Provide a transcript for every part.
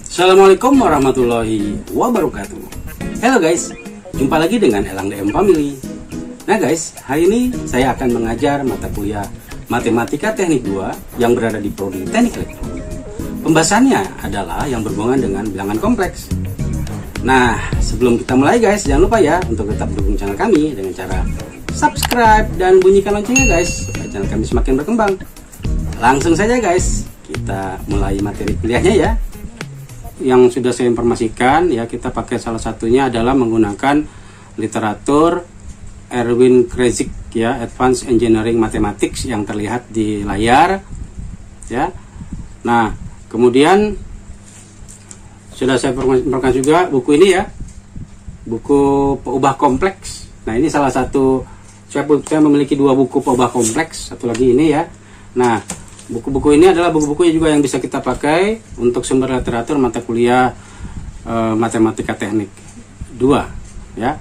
Assalamualaikum warahmatullahi wabarakatuh. Halo guys, jumpa lagi dengan Elang DM Family. Nah guys, hari ini saya akan mengajar mata kuliah Matematika Teknik 2 yang berada di Prodi Teknik Elektro. Pembahasannya adalah yang berhubungan dengan bilangan kompleks. Nah, sebelum kita mulai guys, jangan lupa ya untuk tetap dukung channel kami dengan cara subscribe dan bunyikan loncengnya guys, supaya channel kami semakin berkembang. Langsung saja guys, kita mulai materi kuliahnya ya. Yang sudah saya informasikan ya, kita pakai salah satunya adalah menggunakan literatur Erwin Kreyszig ya, Advanced Engineering Mathematics yang terlihat di layar ya. Nah, kemudian sudah saya informasikan juga buku ini ya, buku Peubah Kompleks. Nah, ini salah satu, saya memiliki dua buku Peubah Kompleks, satu lagi ini ya. Nah, buku-buku ini adalah buku-buku juga yang bisa kita pakai untuk sumber literatur mata kuliah Matematika Teknik 2 ya.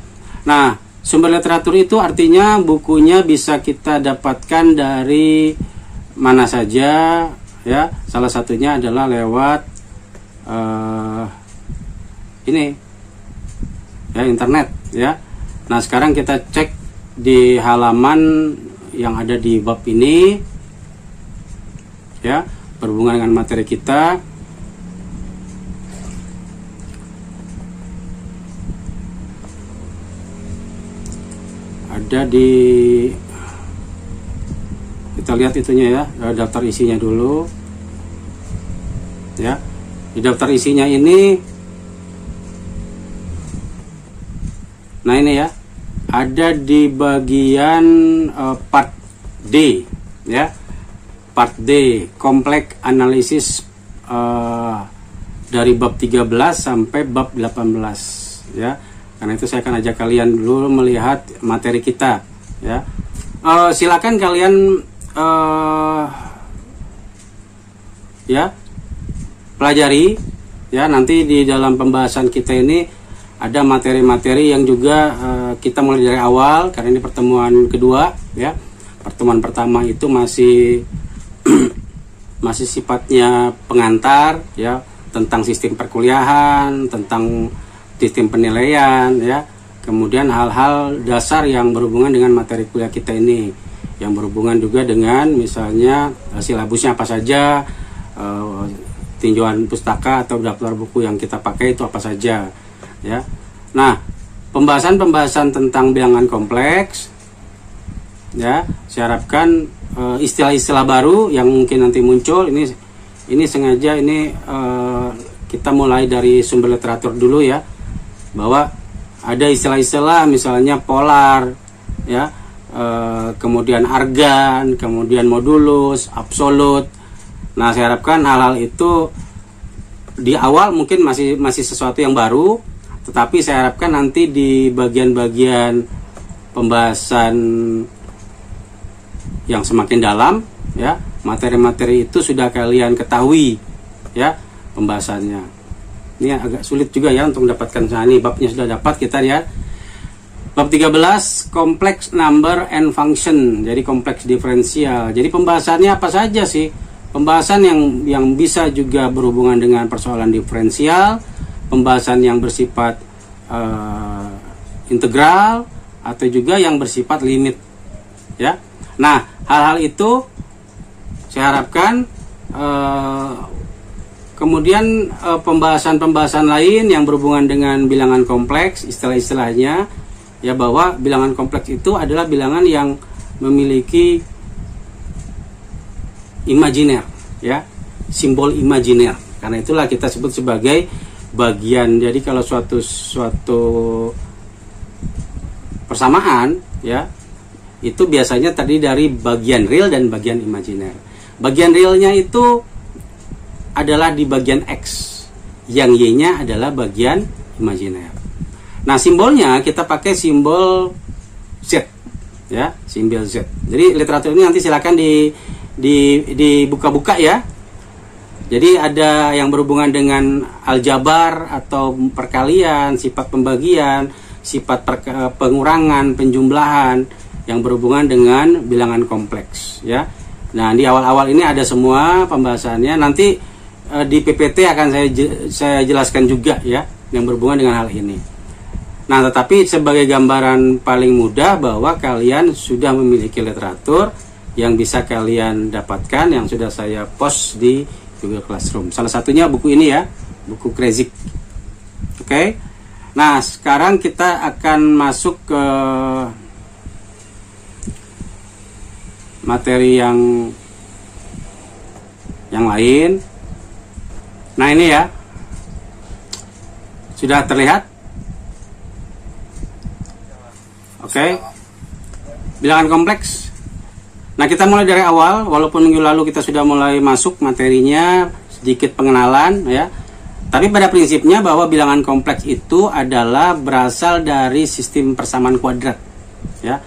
Nah, sumber literatur itu artinya bukunya bisa kita dapatkan dari mana saja ya. Salah satunya adalah lewat ini ya, internet ya. Nah, sekarang kita cek di halaman yang ada di bab ini ya, berhubungan dengan materi kita. Ada di, kita lihat itunya ya, daftar isinya dulu ya. Di daftar isinya ini, nah ini ya, ada di bagian part D ya. Part D, kompleks analisis dari bab 13 sampai bab 18 ya. Karena itu saya akan ajak kalian dulu melihat materi kita ya. Silakan kalian ya pelajari ya. Nanti di dalam pembahasan kita ini ada materi-materi yang juga kita mulai dari awal, karena ini pertemuan kedua ya. Pertemuan pertama itu masih sifatnya pengantar ya, tentang sistem perkuliahan, tentang sistem penilaian ya. Kemudian hal-hal dasar yang berhubungan dengan materi kuliah kita ini, yang berhubungan juga dengan misalnya silabusnya apa saja, tinjauan pustaka atau daftar buku yang kita pakai itu apa saja ya. Nah, pembahasan tentang bilangan kompleks ya, saya harapkan istilah-istilah baru yang mungkin nanti muncul ini sengaja ini kita mulai dari sumber literatur dulu ya, bahwa ada istilah-istilah misalnya polar ya, kemudian argan, kemudian modulus, absolut. Nah, saya harapkan hal-hal itu di awal mungkin masih sesuatu yang baru, tetapi saya harapkan nanti di bagian-bagian pembahasan yang semakin dalam ya, materi-materi itu sudah kalian ketahui ya pembahasannya. Ini agak sulit juga ya untuk mendapatkan. Nah, ini babnya sudah dapat kita ya. Bab 13, complex number and function. Jadi kompleks diferensial. Jadi pembahasannya apa saja sih? Pembahasan yang bisa juga berhubungan dengan persoalan diferensial, pembahasan yang bersifat integral, atau juga yang bersifat limit ya. Nah, hal-hal itu saya harapkan kemudian pembahasan lain yang berhubungan dengan bilangan kompleks, istilah-istilahnya ya, bahwa bilangan kompleks itu adalah bilangan yang memiliki imajiner ya, simbol imajiner. Karena itulah kita sebut sebagai bagian. Jadi kalau suatu persamaan ya, itu biasanya tadi dari bagian real dan bagian imajiner. Bagian realnya itu adalah di bagian X, yang Y-nya adalah bagian imajiner. Nah, simbolnya kita pakai simbol Z ya, simbol Z. Jadi literatur ini nanti silakan dibuka-buka ya. Jadi ada yang berhubungan dengan aljabar atau perkalian, sifat pembagian, sifat pengurangan, penjumlahan, yang berhubungan dengan bilangan kompleks ya. Nah, di awal-awal ini ada semua pembahasannya. Nanti di PPT akan saya jelaskan juga ya, yang berhubungan dengan hal ini. Nah, tetapi sebagai gambaran paling mudah bahwa kalian sudah memiliki literatur yang bisa kalian dapatkan, yang sudah saya post di Google Classroom. Salah satunya buku ini ya, buku Crazik. Oke. Nah, sekarang kita akan masuk ke materi yang lain. Nah, ini ya. Sudah terlihat? Oke. Bilangan kompleks. Nah, kita mulai dari awal, walaupun minggu lalu kita sudah mulai masuk materinya, sedikit pengenalan ya. Tapi pada prinsipnya bahwa bilangan kompleks itu adalah berasal dari sistem persamaan kuadrat ya.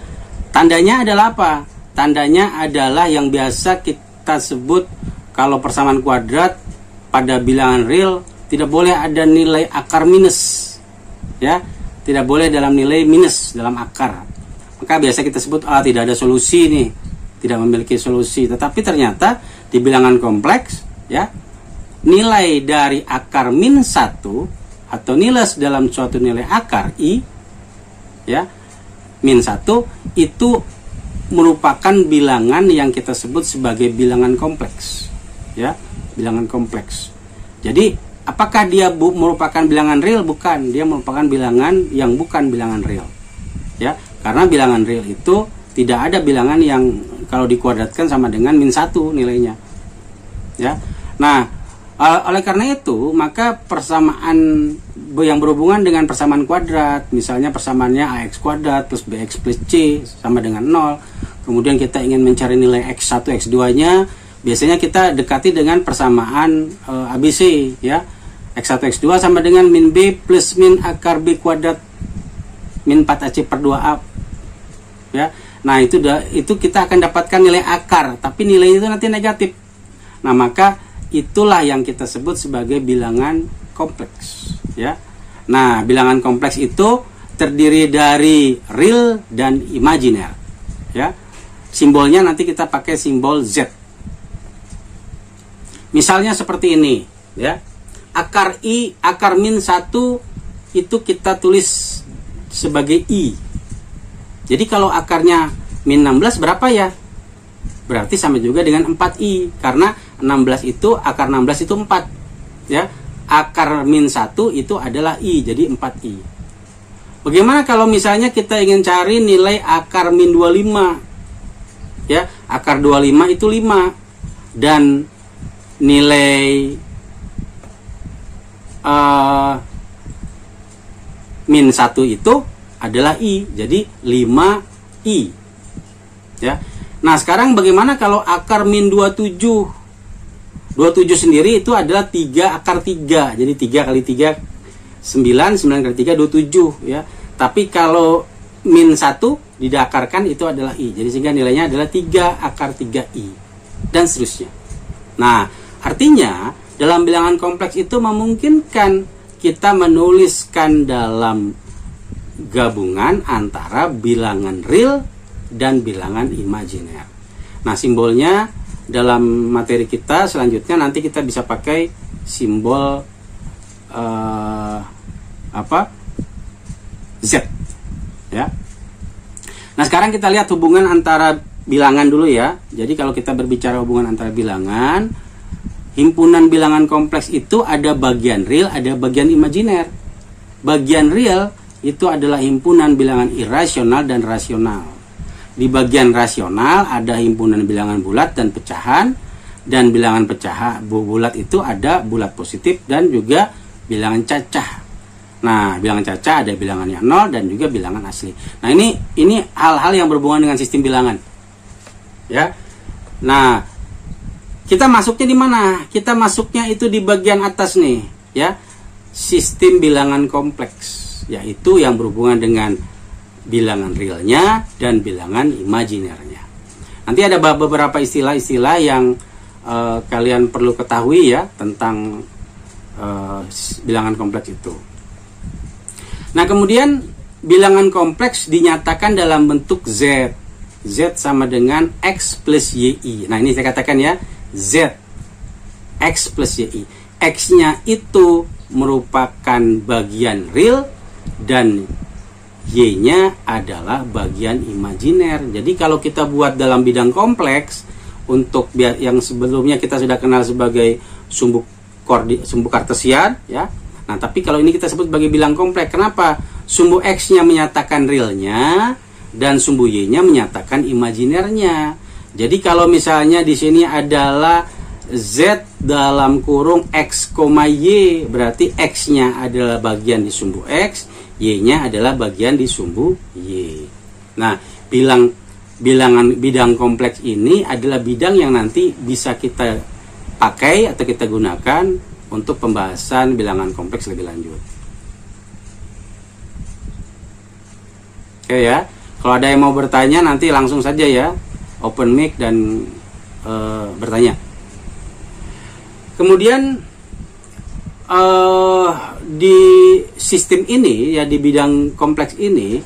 Tandanya adalah apa? Tandanya adalah yang biasa kita sebut kalau persamaan kuadrat pada bilangan real tidak boleh ada nilai akar minus ya. Tidak boleh dalam nilai minus dalam akar. Maka biasa kita sebut tidak ada solusi nih, tidak memiliki solusi. Tetapi ternyata di bilangan kompleks ya, nilai dari akar min 1 atau nilai dalam suatu nilai akar i ya, min 1 itu merupakan bilangan yang kita sebut sebagai bilangan kompleks ya, bilangan kompleks. Jadi apakah dia merupakan bilangan real? Bukan, dia merupakan bilangan yang bukan bilangan real. Ya, karena bilangan real itu tidak ada bilangan yang kalau dikuadratkan sama dengan min 1 nilainya. Ya. Nah, oleh karena itu, maka persamaan yang berhubungan dengan persamaan kuadrat, misalnya persamaannya ax kuadrat plus bx plus c sama dengan 0. Kemudian kita ingin mencari nilai x1, x2-nya, biasanya kita dekati dengan persamaan ABC ya. X1, X2 sama dengan min B plus min akar B kuadrat min 4AC per 2A ya. Nah, itu kita akan dapatkan nilai akar, tapi nilai itu nanti negatif. Nah, maka itulah yang kita sebut sebagai bilangan kompleks ya. Nah, bilangan kompleks itu terdiri dari real dan imajiner ya. Simbolnya nanti kita pakai simbol Z. Misalnya seperti ini ya. Akar I, akar min 1 itu kita tulis sebagai I. Jadi kalau akarnya min 16 berapa ya? Berarti sama juga dengan 4I. Karena 16 itu, akar 16 itu 4 ya. Akar min 1 itu adalah I, jadi 4I. Bagaimana kalau misalnya kita ingin cari nilai akar min 25 ya? Akar 25 itu 5. Dan nilai min 1 itu adalah I, jadi 5I ya. Nah, sekarang bagaimana kalau akar min 27? 27 sendiri itu adalah 3 akar 3, jadi 3 kali 3 9, 9 kali 3 27 ya. Tapi kalau min 1 didakarkan itu adalah I, jadi sehingga nilainya adalah 3 akar 3I dan seterusnya. Nah, artinya dalam bilangan kompleks itu memungkinkan kita menuliskan dalam gabungan antara bilangan real dan bilangan imajiner. Nah, simbolnya dalam materi kita selanjutnya nanti kita bisa pakai simbol Z ya. Nah, sekarang kita lihat hubungan antara bilangan dulu ya. Jadi kalau kita berbicara hubungan antara bilangan, himpunan bilangan kompleks itu ada bagian real, ada bagian imajiner. Bagian real itu adalah himpunan bilangan irasional dan rasional. Di bagian rasional ada himpunan bilangan bulat dan pecahan, dan bilangan pecahan bulat itu ada bulat positif dan juga bilangan cacah. Nah, bilangan cacah ada bilangannya 0 dan juga bilangan asli. Nah, ini hal-hal yang berhubungan dengan sistem bilangan. Ya. Nah, kita masuknya di mana? Kita masuknya itu di bagian atas nih, ya. Sistem bilangan kompleks, yaitu yang berhubungan dengan bilangan realnya dan bilangan imajinernya. Nanti ada beberapa istilah-istilah yang kalian perlu ketahui ya tentang bilangan kompleks itu. Nah, kemudian bilangan kompleks dinyatakan dalam bentuk Z. Z sama dengan X plus YI. Nah, ini saya katakan ya, Z X plus Y. X-nya itu merupakan bagian real dan Y-nya adalah bagian imajiner. Jadi kalau kita buat dalam bidang kompleks, untuk yang sebelumnya kita sudah kenal sebagai sumbu kartesian, ya. Nah, tapi kalau ini kita sebut sebagai bilang kompleks. Kenapa? Sumbu X-nya menyatakan realnya dan sumbu Y-nya menyatakan imajinernya. Jadi kalau misalnya di sini adalah Z dalam kurung X, Y, berarti X-nya adalah bagian di sumbu X, Y-nya adalah bagian di sumbu Y. Nah, bidang kompleks ini adalah bidang yang nanti bisa kita pakai atau kita gunakan untuk pembahasan bilangan kompleks lebih lanjut. Oke ya, kalau ada yang mau bertanya nanti langsung saja ya, open mic dan bertanya. Kemudian di sistem ini ya, di bidang kompleks ini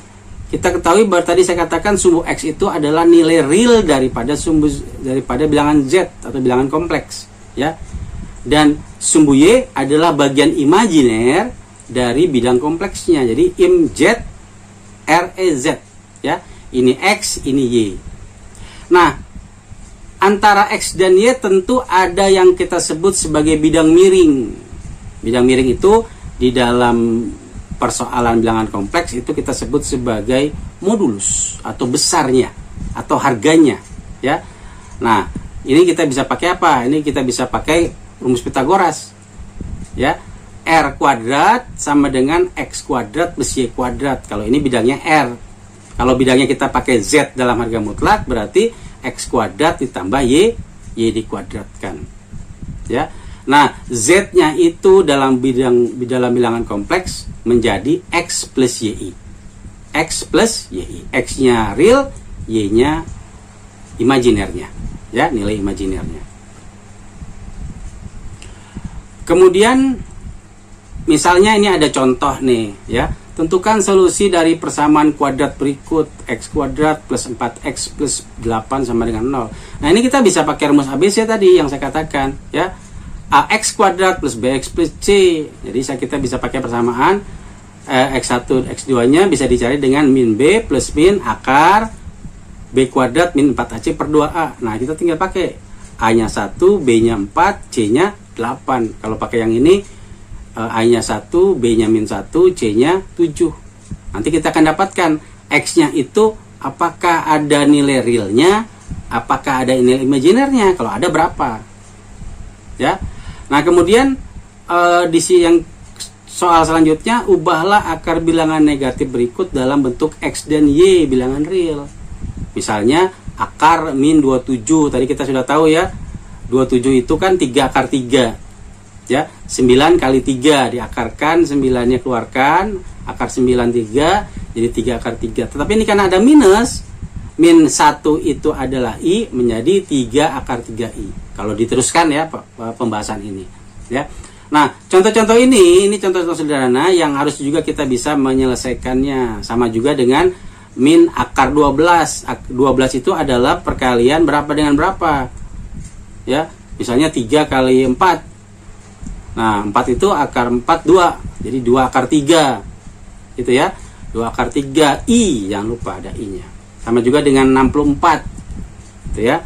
kita ketahui bahwa tadi saya katakan sumbu X itu adalah nilai real daripada bilangan Z atau bilangan kompleks, ya. Dan sumbu Y adalah bagian imajiner dari bidang kompleksnya. Jadi im Z R E Z, ya. Ini X, ini Y. Nah, antara X dan Y tentu ada yang kita sebut sebagai bidang miring. Bidang miring itu di dalam persoalan bilangan kompleks itu kita sebut sebagai modulus atau besarnya atau harganya, ya. Nah, ini kita bisa pakai apa? Ini kita bisa pakai rumus Pitagoras, ya. R kuadrat sama dengan X kuadrat plus Y kuadrat. Kalau ini bidangnya R. Kalau bidangnya kita pakai Z dalam harga mutlak, berarti X kuadrat ditambah Y dikuadratkan, ya. Nah, Z-nya itu dalam bilangan kompleks menjadi X plus Y. X plus Y. X-nya real, Y-nya imajinernya, ya, nilai imajinernya. Kemudian misalnya ini ada contoh nih, ya. Tentukan solusi dari persamaan kuadrat berikut. X kuadrat plus 4X plus 8 sama dengan 0. Nah, ini kita bisa pakai rumus ABC tadi yang saya katakan, ya. AX kuadrat plus BX plus C. Jadi kita bisa pakai persamaan X1, X2 nya bisa dicari dengan min B plus min akar B kuadrat min 4AC per 2A. Nah, kita tinggal pakai A nya 1, B nya 4, C nya 8. Kalau pakai yang ini A nya 1, B nya min 1, C nya 7. Nanti kita akan dapatkan X nya itu apakah ada nilai realnya, apakah ada nilai imajinernya, kalau ada berapa, ya. Nah, kemudian di yang soal selanjutnya, ubahlah akar bilangan negatif berikut dalam bentuk X dan Y bilangan real. Misalnya akar min 27, tadi kita sudah tahu ya, 27 itu kan 3 akar 3, ya. 9 kali 3 diakarkan, 9-nya keluarkan, akar 9 3, jadi 3 akar 3. Tetapi ini karena ada minus, min 1 itu adalah I, menjadi 3 akar 3I. Kalau diteruskan ya pembahasan ini, ya. Nah, contoh-contoh ini contoh-contoh sederhana yang harus juga kita bisa menyelesaikannya. Sama juga dengan min akar 12. 12 itu adalah perkalian berapa dengan berapa, ya. Misalnya 3 kali 4. Nah, 4 itu akar 4 2. Jadi 2 akar 3. Itu ya. 2 akar 3 I, jangan lupa ada I-nya. Sama juga dengan 64. Itu ya.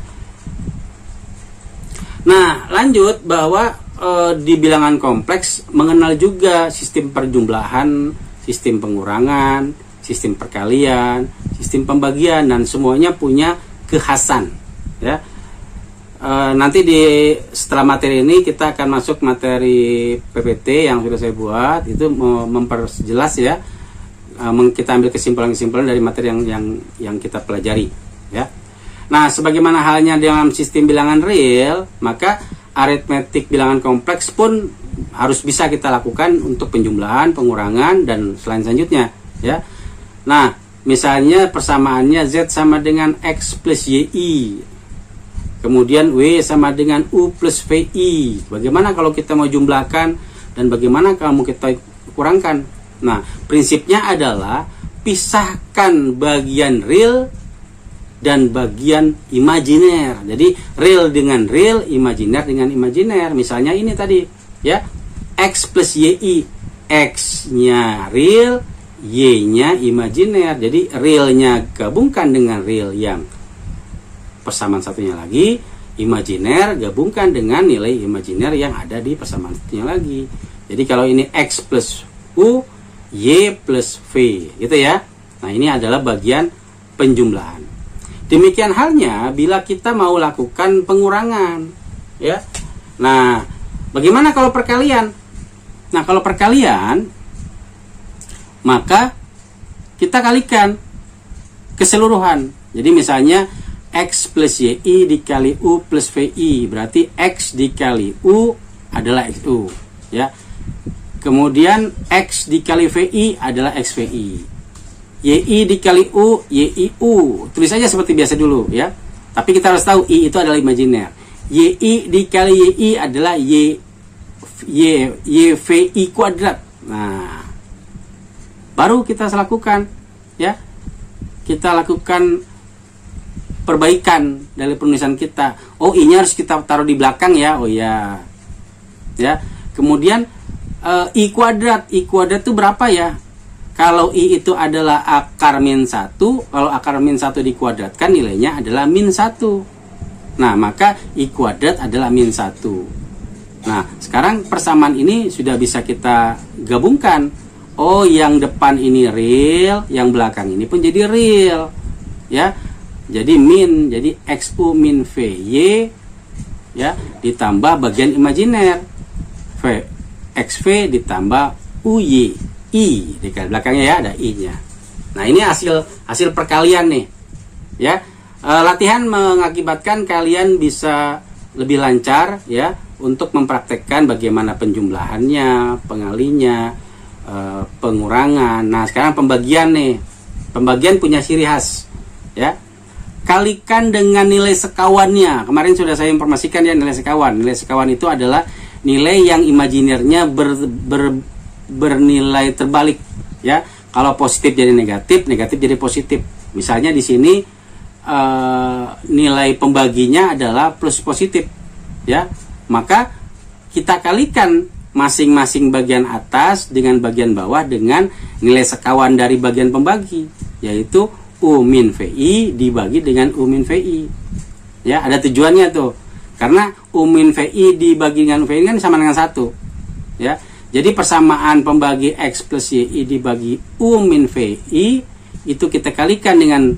Nah, lanjut bahwa di bilangan kompleks mengenal juga sistem perjumlahan, sistem pengurangan, sistem perkalian, sistem pembagian, dan semuanya punya kekhasan, ya. Nanti setelah materi ini kita akan masuk materi PPT yang sudah saya buat, itu memperjelas, ya. Kita ambil kesimpulan-kesimpulan dari materi yang kita pelajari, ya. Nah, sebagaimana halnya dalam sistem bilangan real, maka aritmetik bilangan kompleks pun harus bisa kita lakukan untuk penjumlahan, pengurangan, dan selanjutnya, ya. Nah, misalnya persamaannya Z sama dengan X plus YI, kemudian W sama dengan U plus VI. Bagaimana kalau kita mau jumlahkan dan bagaimana kalau kita kurangkan? Nah, prinsipnya adalah pisahkan bagian real dan bagian imajiner. Jadi real dengan real, imajiner dengan imajiner. Misalnya ini tadi ya, X plus YI, X-nya real, Y-nya imajiner. Jadi realnya gabungkan dengan real yang persamaan satunya lagi, imajiner gabungkan dengan nilai imajiner yang ada di persamaan satunya lagi. Jadi kalau ini X plus U, Y plus V, gitu ya. Nah, ini adalah bagian penjumlahan. Demikian halnya bila kita mau lakukan pengurangan, ya. Nah, bagaimana kalau perkalian? Nah, kalau perkalian, maka kita kalikan keseluruhan. Jadi misalnya X plus YI dikali U plus VI, berarti X dikali U adalah XU, ya. Kemudian X dikali VI adalah XVI. YI dikali U, YIU. Tulis saja seperti biasa dulu, ya. Tapi kita harus tahu I itu adalah imajiner. YI dikali YI adalah YVI kuadrat. Nah, baru kita lakukan, ya. Kita lakukan perbaikan dari penulisan kita. Oh, I-nya harus kita taruh di belakang ya. Oh ya. Ya. Kemudian I kuadrat itu berapa ya? Kalau I itu adalah akar min 1, kalau akar min 1 dikuadratkan nilainya adalah min 1. Nah, maka I kuadrat adalah min 1. Nah, sekarang persamaan ini sudah bisa kita gabungkan. Oh, yang depan ini real, yang belakang ini pun jadi real. Ya. Jadi min, jadi XU min VY, ya, ditambah bagian imajiner. XV ditambah UY. I di belakangnya ya ada I-nya. Nah, ini hasil perkalian nih. Ya. Latihan mengakibatkan kalian bisa lebih lancar ya untuk mempraktekkan bagaimana penjumlahannya, pengalinya, pengurangan. Nah, sekarang pembagian nih. Pembagian punya ciri khas, ya. Kalikan dengan nilai sekawannya. Kemarin sudah saya informasikan ya nilai sekawan. Nilai sekawan itu adalah nilai yang imajinernya bernilai terbalik, ya. Kalau positif jadi negatif, negatif jadi positif. Misalnya di sini nilai pembaginya adalah plus positif, ya. Maka kita kalikan masing-masing bagian atas dengan bagian bawah dengan nilai sekawan dari bagian pembagi, yaitu U min VI dibagi dengan U min VI. Ya, ada tujuannya tuh. Karena U min VI dibagi dengan VI kan sama dengan 1. Ya. Jadi persamaan pembagi X plus YI dibagi U min VI itu kita kalikan dengan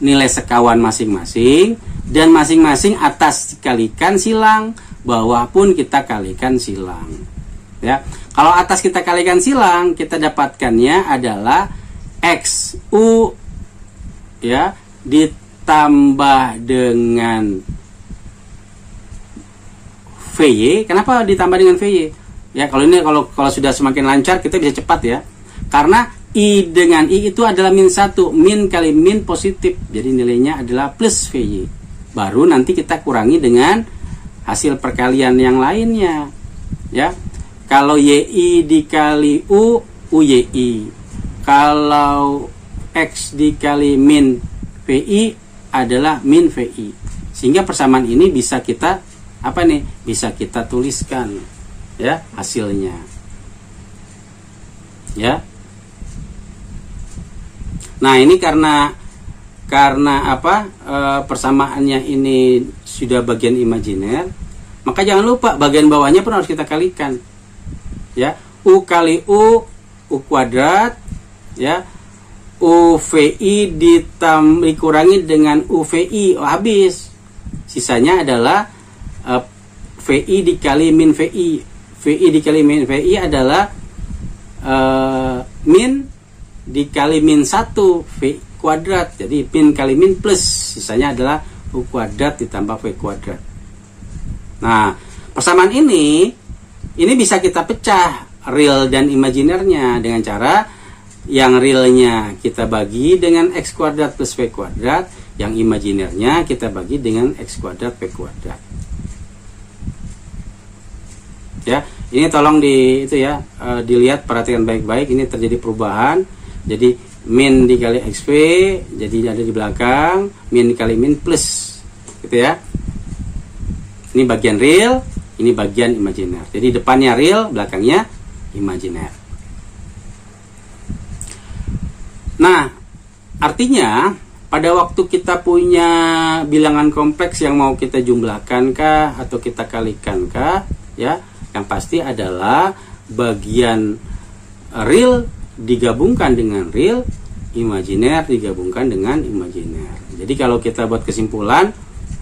nilai sekawan masing-masing, dan masing-masing atas dikalikan silang, bawah pun kita kalikan silang. Ya. Kalau atas kita kalikan silang, kita dapatkannya adalah XU ya ditambah dengan VY. Kenapa ditambah dengan VY? Ya, kalau ini kalau sudah semakin lancar kita bisa cepat ya. Karena I dengan I itu adalah min 1, min kali min positif. Jadi nilainya adalah plus VY. Baru nanti kita kurangi dengan hasil perkalian yang lainnya. Ya. Kalau YI dikali U, UYI. Kalau X dikali min VI adalah min VI. Sehingga persamaan ini bisa kita bisa kita tuliskan ya hasilnya. Ya. Nah, ini karena persamaannya ini sudah bagian imajiner, maka jangan lupa bagian bawahnya pun harus kita kalikan. Ya, U kali U kuadrat, ya. UVI dikurangi dengan UVI, habis. Sisanya adalah VI dikali min VI. VI dikali min VI adalah min dikali min 1 V kuadrat. Jadi min kali min plus, sisanya adalah U kuadrat ditambah V kuadrat. Nah, persamaan ini bisa kita pecah real dan imajinernya dengan cara yang realnya kita bagi dengan X kuadrat plus V kuadrat, yang imajinernya kita bagi dengan X kuadrat V kuadrat. Ya, ini tolong dilihat, perhatikan baik-baik. Ini terjadi perubahan. Jadi min dikali XV, jadi ada di belakang, min dikali min plus, gitu ya. Ini bagian real, ini bagian imajiner. Jadi depannya real, belakangnya imajiner. Nah, artinya pada waktu kita punya bilangan kompleks yang mau kita jumlahkan kah atau kita kalikan kah, ya, yang pasti adalah bagian real digabungkan dengan real, imajiner digabungkan dengan imajiner. Jadi kalau kita buat kesimpulan,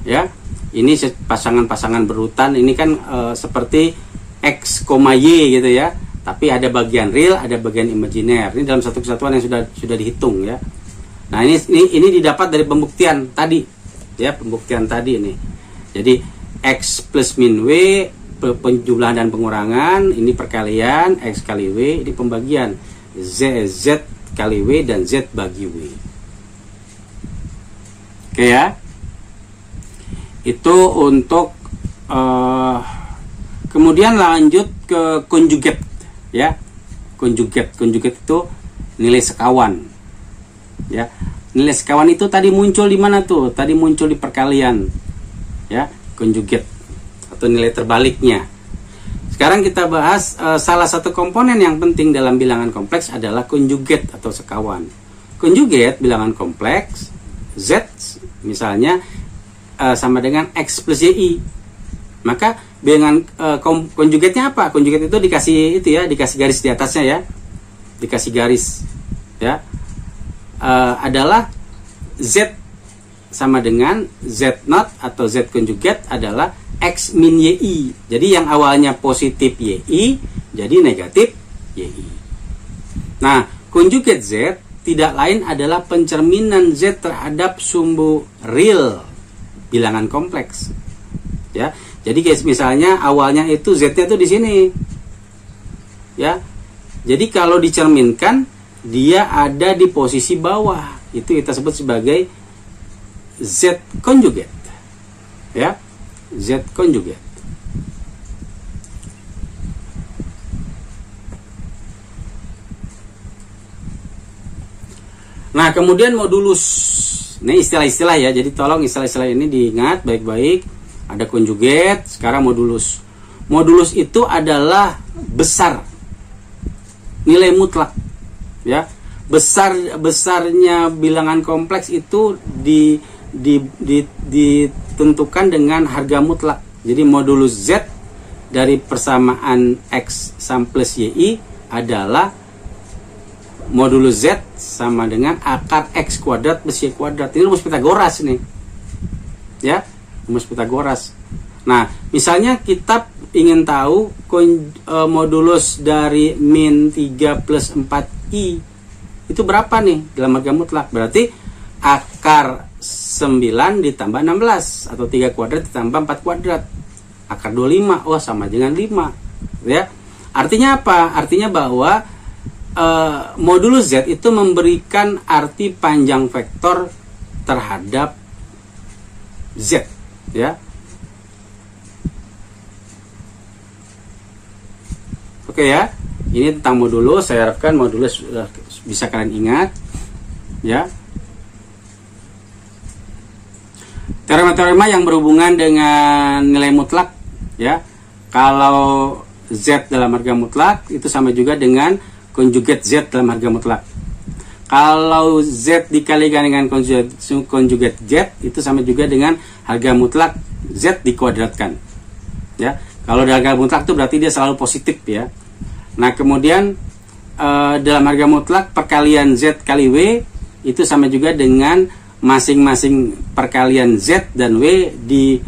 ya, ini pasangan-pasangan berurutan ini kan seperti X, Y gitu ya. Tapi ada bagian real, ada bagian imajiner. Ini dalam satu kesatuan yang sudah dihitung ya. Nah, ini didapat dari pembuktian tadi. Ya, pembuktian tadi ini. Jadi X plus min W, penjumlahan dan pengurangan, ini perkalian X kali W, ini pembagian Z kali W dan Z bagi W. Oke ya. Itu untuk kemudian lanjut ke conjugate ya. Conjugate itu nilai sekawan. Ya. Nilai sekawan itu tadi muncul di mana tuh? Tadi muncul di perkalian. Ya, conjugate atau nilai terbaliknya. Sekarang kita bahas salah satu komponen yang penting dalam bilangan kompleks adalah conjugate atau sekawan. Conjugate bilangan kompleks Z misalnya sama dengan X plus YI. Maka dengan konjugatnya apa? Konjugat itu dikasih itu ya, dikasih garis di atasnya ya. Dikasih garis ya. Adalah Z sama dengan Z not atau Z konjugat adalah X min YI. Jadi yang awalnya positif YI jadi negatif YI. Nah, konjugat Z tidak lain adalah pencerminan Z terhadap sumbu real bilangan kompleks. Ya. Jadi guys, misalnya awalnya itu Z-nya itu di sini. Ya. Jadi kalau dicerminkan dia ada di posisi bawah. Itu kita sebut sebagai Z konjugat. Ya. Z konjugat. Nah, kemudian modulus. Ini istilah-istilah ya. Jadi tolong istilah-istilah ini diingat baik-baik. Ada konjugat, sekarang modulus. Modulus itu adalah besar, nilai mutlak, ya. Besarnya bilangan kompleks itu ditentukan dengan harga mutlak. Jadi modulus Z dari persamaan X sama plus YI adalah modulus Z sama dengan akar X kuadrat plus Y kuadrat. Ini rumus Pitagoras nih, ya. Rumus Pitagoras. Nah, misalnya kita ingin tahu modulus dari min 3 plus 4i itu berapa nih dalam harga mutlak. Berarti akar 9 ditambah 16 atau 3 kuadrat ditambah 4 kuadrat. Akar 25, oh sama dengan 5. Ya. Artinya apa? Artinya bahwa modulus Z itu memberikan arti panjang vektor terhadap Z. Ya. Oke ya. Ini tentang modulus. Saya harapkan modulus bisa kalian ingat. Ya. Teorema-teorema yang berhubungan dengan nilai mutlak, ya. Kalau Z dalam harga mutlak itu sama juga dengan konjugat Z dalam harga mutlak. Kalau Z dikalikan dengan konjugat Z itu sama juga dengan harga mutlak Z dikuadratkan. Ya, kalau harga mutlak itu berarti dia selalu positif ya. Nah, kemudian dalam harga mutlak perkalian Z kali W itu sama juga dengan masing-masing perkalian Z dan W di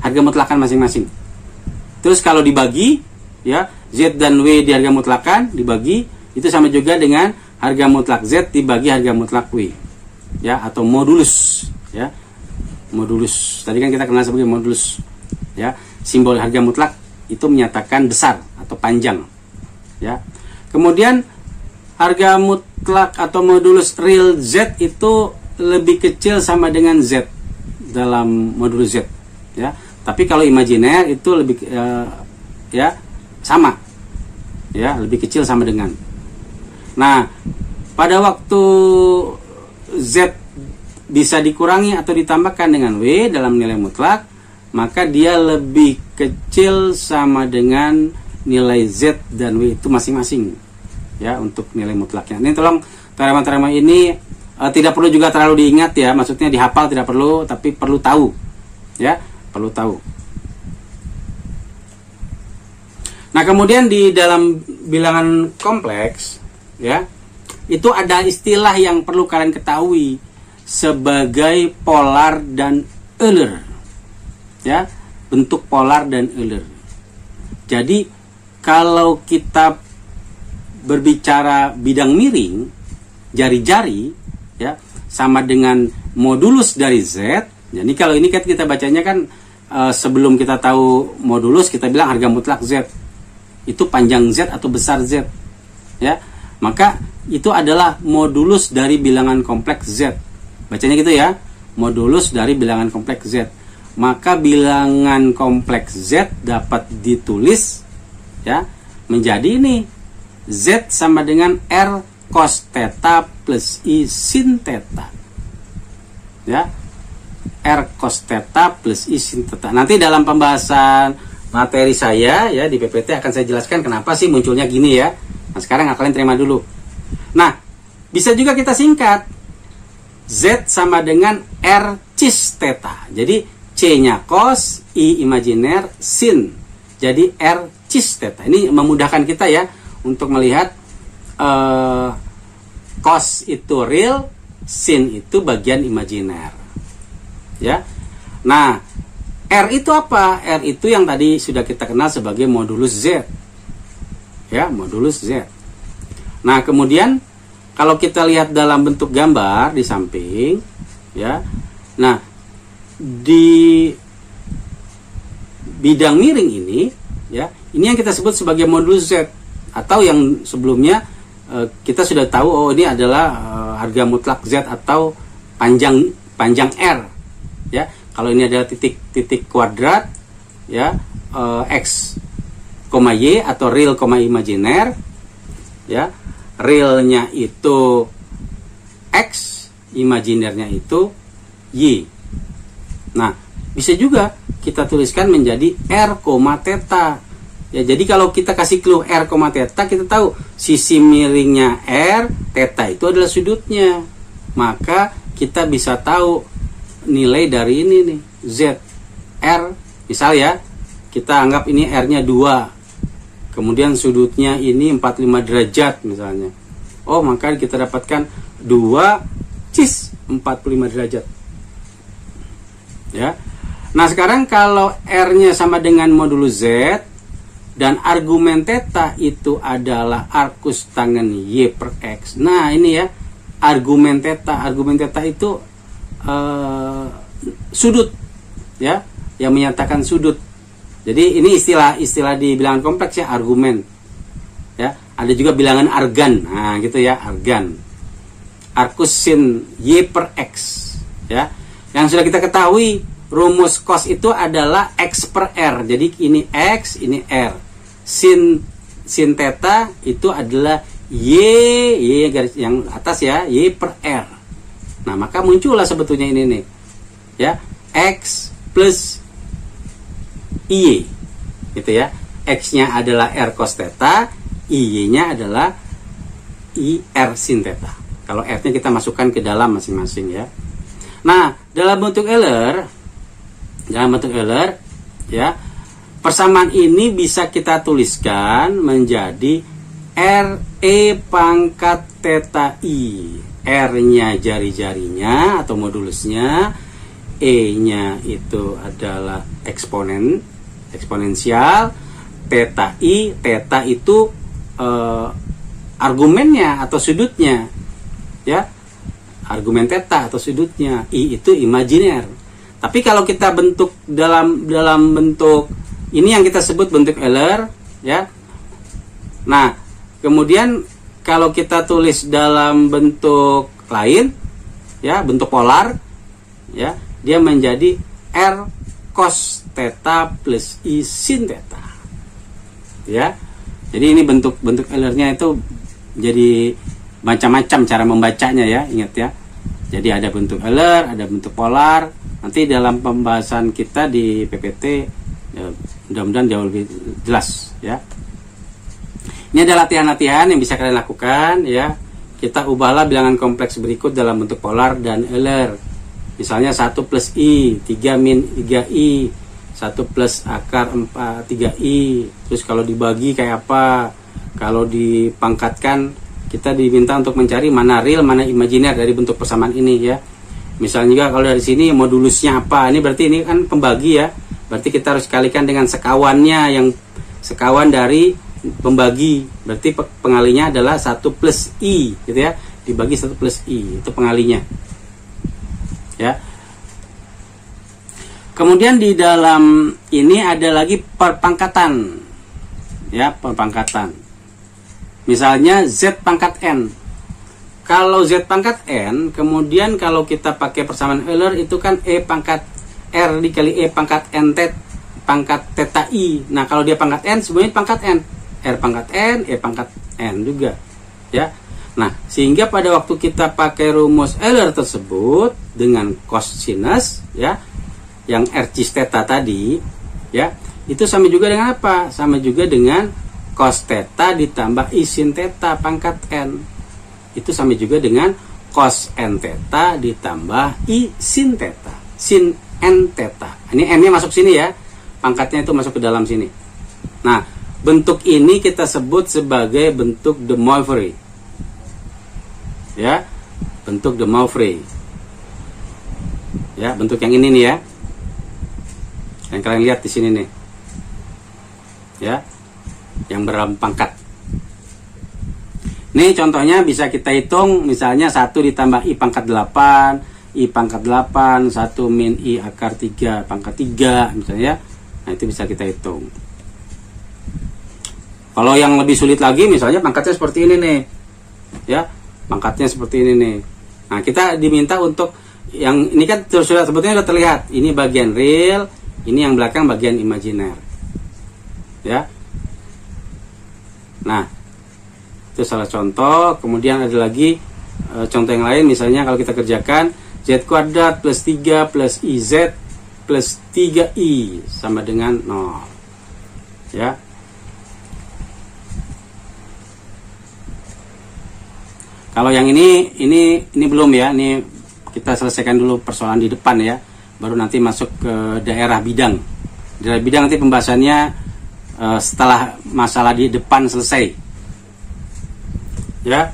harga mutlakan masing-masing. Terus kalau dibagi ya, Z dan W di harga mutlakan dibagi itu sama juga dengan harga mutlak Z dibagi harga mutlak W, ya, atau modulus, ya, modulus. Tadi kan kita kenal sebagai modulus, ya. Simbol harga mutlak itu menyatakan besar atau panjang, ya. Kemudian harga mutlak atau modulus real Z itu lebih kecil sama dengan Z dalam modulus Z, ya. Tapi kalau imajiner itu lebih, ya, sama, ya, lebih kecil sama dengan. Nah, pada waktu Z bisa dikurangi atau ditambahkan dengan W dalam nilai mutlak, maka dia lebih kecil sama dengan nilai Z dan W itu masing-masing, ya, untuk nilai mutlaknya. Ini tolong teorema-teorema ini tidak perlu juga terlalu diingat ya, maksudnya dihafal tidak perlu, tapi perlu tahu, ya, perlu tahu. Nah, kemudian di dalam bilangan kompleks, ya, itu ada istilah yang perlu kalian ketahui sebagai polar dan Euler, ya, bentuk polar dan Euler. Jadi kalau kita berbicara bidang miring, jari-jari, ya, sama dengan modulus dari Z. Jadi kalau ini kan kita bacanya kan sebelum kita tahu modulus, kita bilang harga mutlak Z itu panjang Z atau besar Z, ya, maka itu adalah modulus dari bilangan kompleks Z. Bacanya gitu ya, modulus dari bilangan kompleks Z. Maka bilangan kompleks Z dapat ditulis, ya, menjadi ini Z sama dengan R cos theta plus I sin theta, ya, R cos theta plus I sin theta. Nanti dalam pembahasan materi saya, ya, di PPT akan saya jelaskan kenapa sih munculnya gini, ya. Nah, sekarang kalian terima dulu. Nah, bisa juga kita singkat Z sama dengan R cis theta. Jadi C-nya cos, I imajiner, sin. Jadi R cis theta. Ini memudahkan kita ya untuk melihat cos itu real, sin itu bagian imajiner. Ya. Nah, R itu apa? R itu yang tadi sudah kita kenal sebagai modulus Z. Ya, modulus Z. Nah, kemudian kalau kita lihat dalam bentuk gambar di samping, ya. Nah, di bidang miring ini, ya, ini yang kita sebut sebagai modulus Z, atau yang sebelumnya kita sudah tahu, oh, ini adalah harga mutlak Z atau panjang R, ya. Kalau ini adalah titik kuadrat, ya, X, Y atau real, imajiner, ya. Realnya itu X, imajinernya itu Y. Nah, bisa juga kita tuliskan menjadi R, theta. Ya, jadi kalau kita kasih clue R, theta, kita tahu sisi miringnya R, theta itu adalah sudutnya. Maka kita bisa tahu nilai dari ini nih, Z, R. Misal ya, kita anggap ini R-nya 2. Kemudian sudutnya ini 45 derajat misalnya. Oh, maka kita dapatkan 2 cis 45 derajat. Ya. Nah, sekarang kalau R-nya sama dengan modulus Z dan argumen theta itu adalah arcus tangen Y per X. Nah, ini ya, argumen theta. Argumen theta itu sudut, ya, yang menyatakan sudut. Jadi ini istilah di bilangan kompleks ya, argumen. Ya, ada juga bilangan argan. Nah, gitu ya, argan. Arcus sin Y per X, ya. Yang sudah kita ketahui, rumus cos itu adalah X per R. Jadi ini X, ini R. Sin theta itu adalah Y garis yang atas ya, Y per R. Nah, maka muncullah sebetulnya ini nih. Ya, X plus I, gitu ya. X-nya adalah R cos theta, I-nya adalah I R sin theta. Kalau R-nya kita masukkan ke dalam masing-masing ya. Nah, dalam bentuk Euler, ya, persamaan ini bisa kita tuliskan menjadi RE pangkat theta I. R-nya jari-jarinya atau modulusnya, E-nya itu adalah eksponensial, theta I, theta itu argumennya atau sudutnya, ya, argumen theta atau sudutnya. I itu imajiner. Tapi kalau kita bentuk dalam bentuk ini yang kita sebut bentuk Euler, ya. Nah, kemudian kalau kita tulis dalam bentuk lain, ya, bentuk polar, ya, dia menjadi R cos theta plus I sin theta. Ya. Jadi ini bentuk Eulernya itu jadi macam-macam cara membacanya ya, ingat ya. Jadi ada bentuk Euler, ada bentuk polar. Nanti dalam pembahasan kita di PPT mudah-mudahan jauh lebih jelas ya. Ini ada latihan-latihan yang bisa kalian lakukan ya. Kita ubahlah bilangan kompleks berikut dalam bentuk polar dan Euler. Misalnya 1 plus I, 3 min 3I, 1 plus akar 3I. Terus kalau dibagi kayak apa? Kalau dipangkatkan, kita diminta untuk mencari mana real, mana imajiner dari bentuk persamaan ini ya. Misalnya juga kalau dari sini modulusnya apa? Ini berarti ini kan pembagi ya. Berarti kita harus kalikan dengan sekawannya, yang sekawan dari pembagi. Berarti pengalinya adalah 1 plus I gitu ya. Dibagi 1 plus I, itu pengalinya. Ya. Kemudian di dalam ini ada lagi perpangkatan. Ya, perpangkatan. Misalnya Z pangkat N. Kalau Z pangkat N, kemudian kalau kita pakai persamaan Euler itu kan E pangkat R dikali E pangkat N pangkat theta I. Nah, kalau dia pangkat N, semuanya pangkat N. R pangkat N, E pangkat N juga. Ya. Nah, sehingga pada waktu kita pakai rumus Euler tersebut dengan cosinus ya, yang R cis theta tadi ya, itu sama juga dengan apa? Sama juga dengan cos theta ditambah I sin theta pangkat N. Itu sama juga dengan cos n theta ditambah I sin theta, sin n theta. Ini n-nya masuk sini ya, pangkatnya itu masuk ke dalam sini. Nah, bentuk ini kita sebut sebagai bentuk de Moivre. Ya, bentuk de Moivre. Ya, bentuk yang ini nih ya, yang kalian lihat di sini nih. Ya, yang berpangkat. Ini contohnya bisa kita hitung, misalnya 1 ditambah I pangkat 8, I pangkat 8, 1 min I akar 3 pangkat 3 misalnya. Nah, itu bisa kita hitung. Kalau yang lebih sulit lagi, misalnya pangkatnya seperti ini nih. Ya, pangkatnya seperti ini nih. Nah, kita diminta untuk yang ini kan sudah sebetulnya sudah terlihat. Ini bagian real, ini yang belakang bagian imajiner. Ya. Nah, itu salah contoh. Kemudian ada lagi contoh yang lain, misalnya kalau kita kerjakan Z kuadrat plus 3 plus IZ plus 3I sama dengan 0 ya. Kalau yang ini belum ya, ini kita selesaikan dulu persoalan di depan ya, baru nanti masuk ke daerah bidang. Daerah bidang nanti pembahasannya setelah masalah di depan selesai. Ya,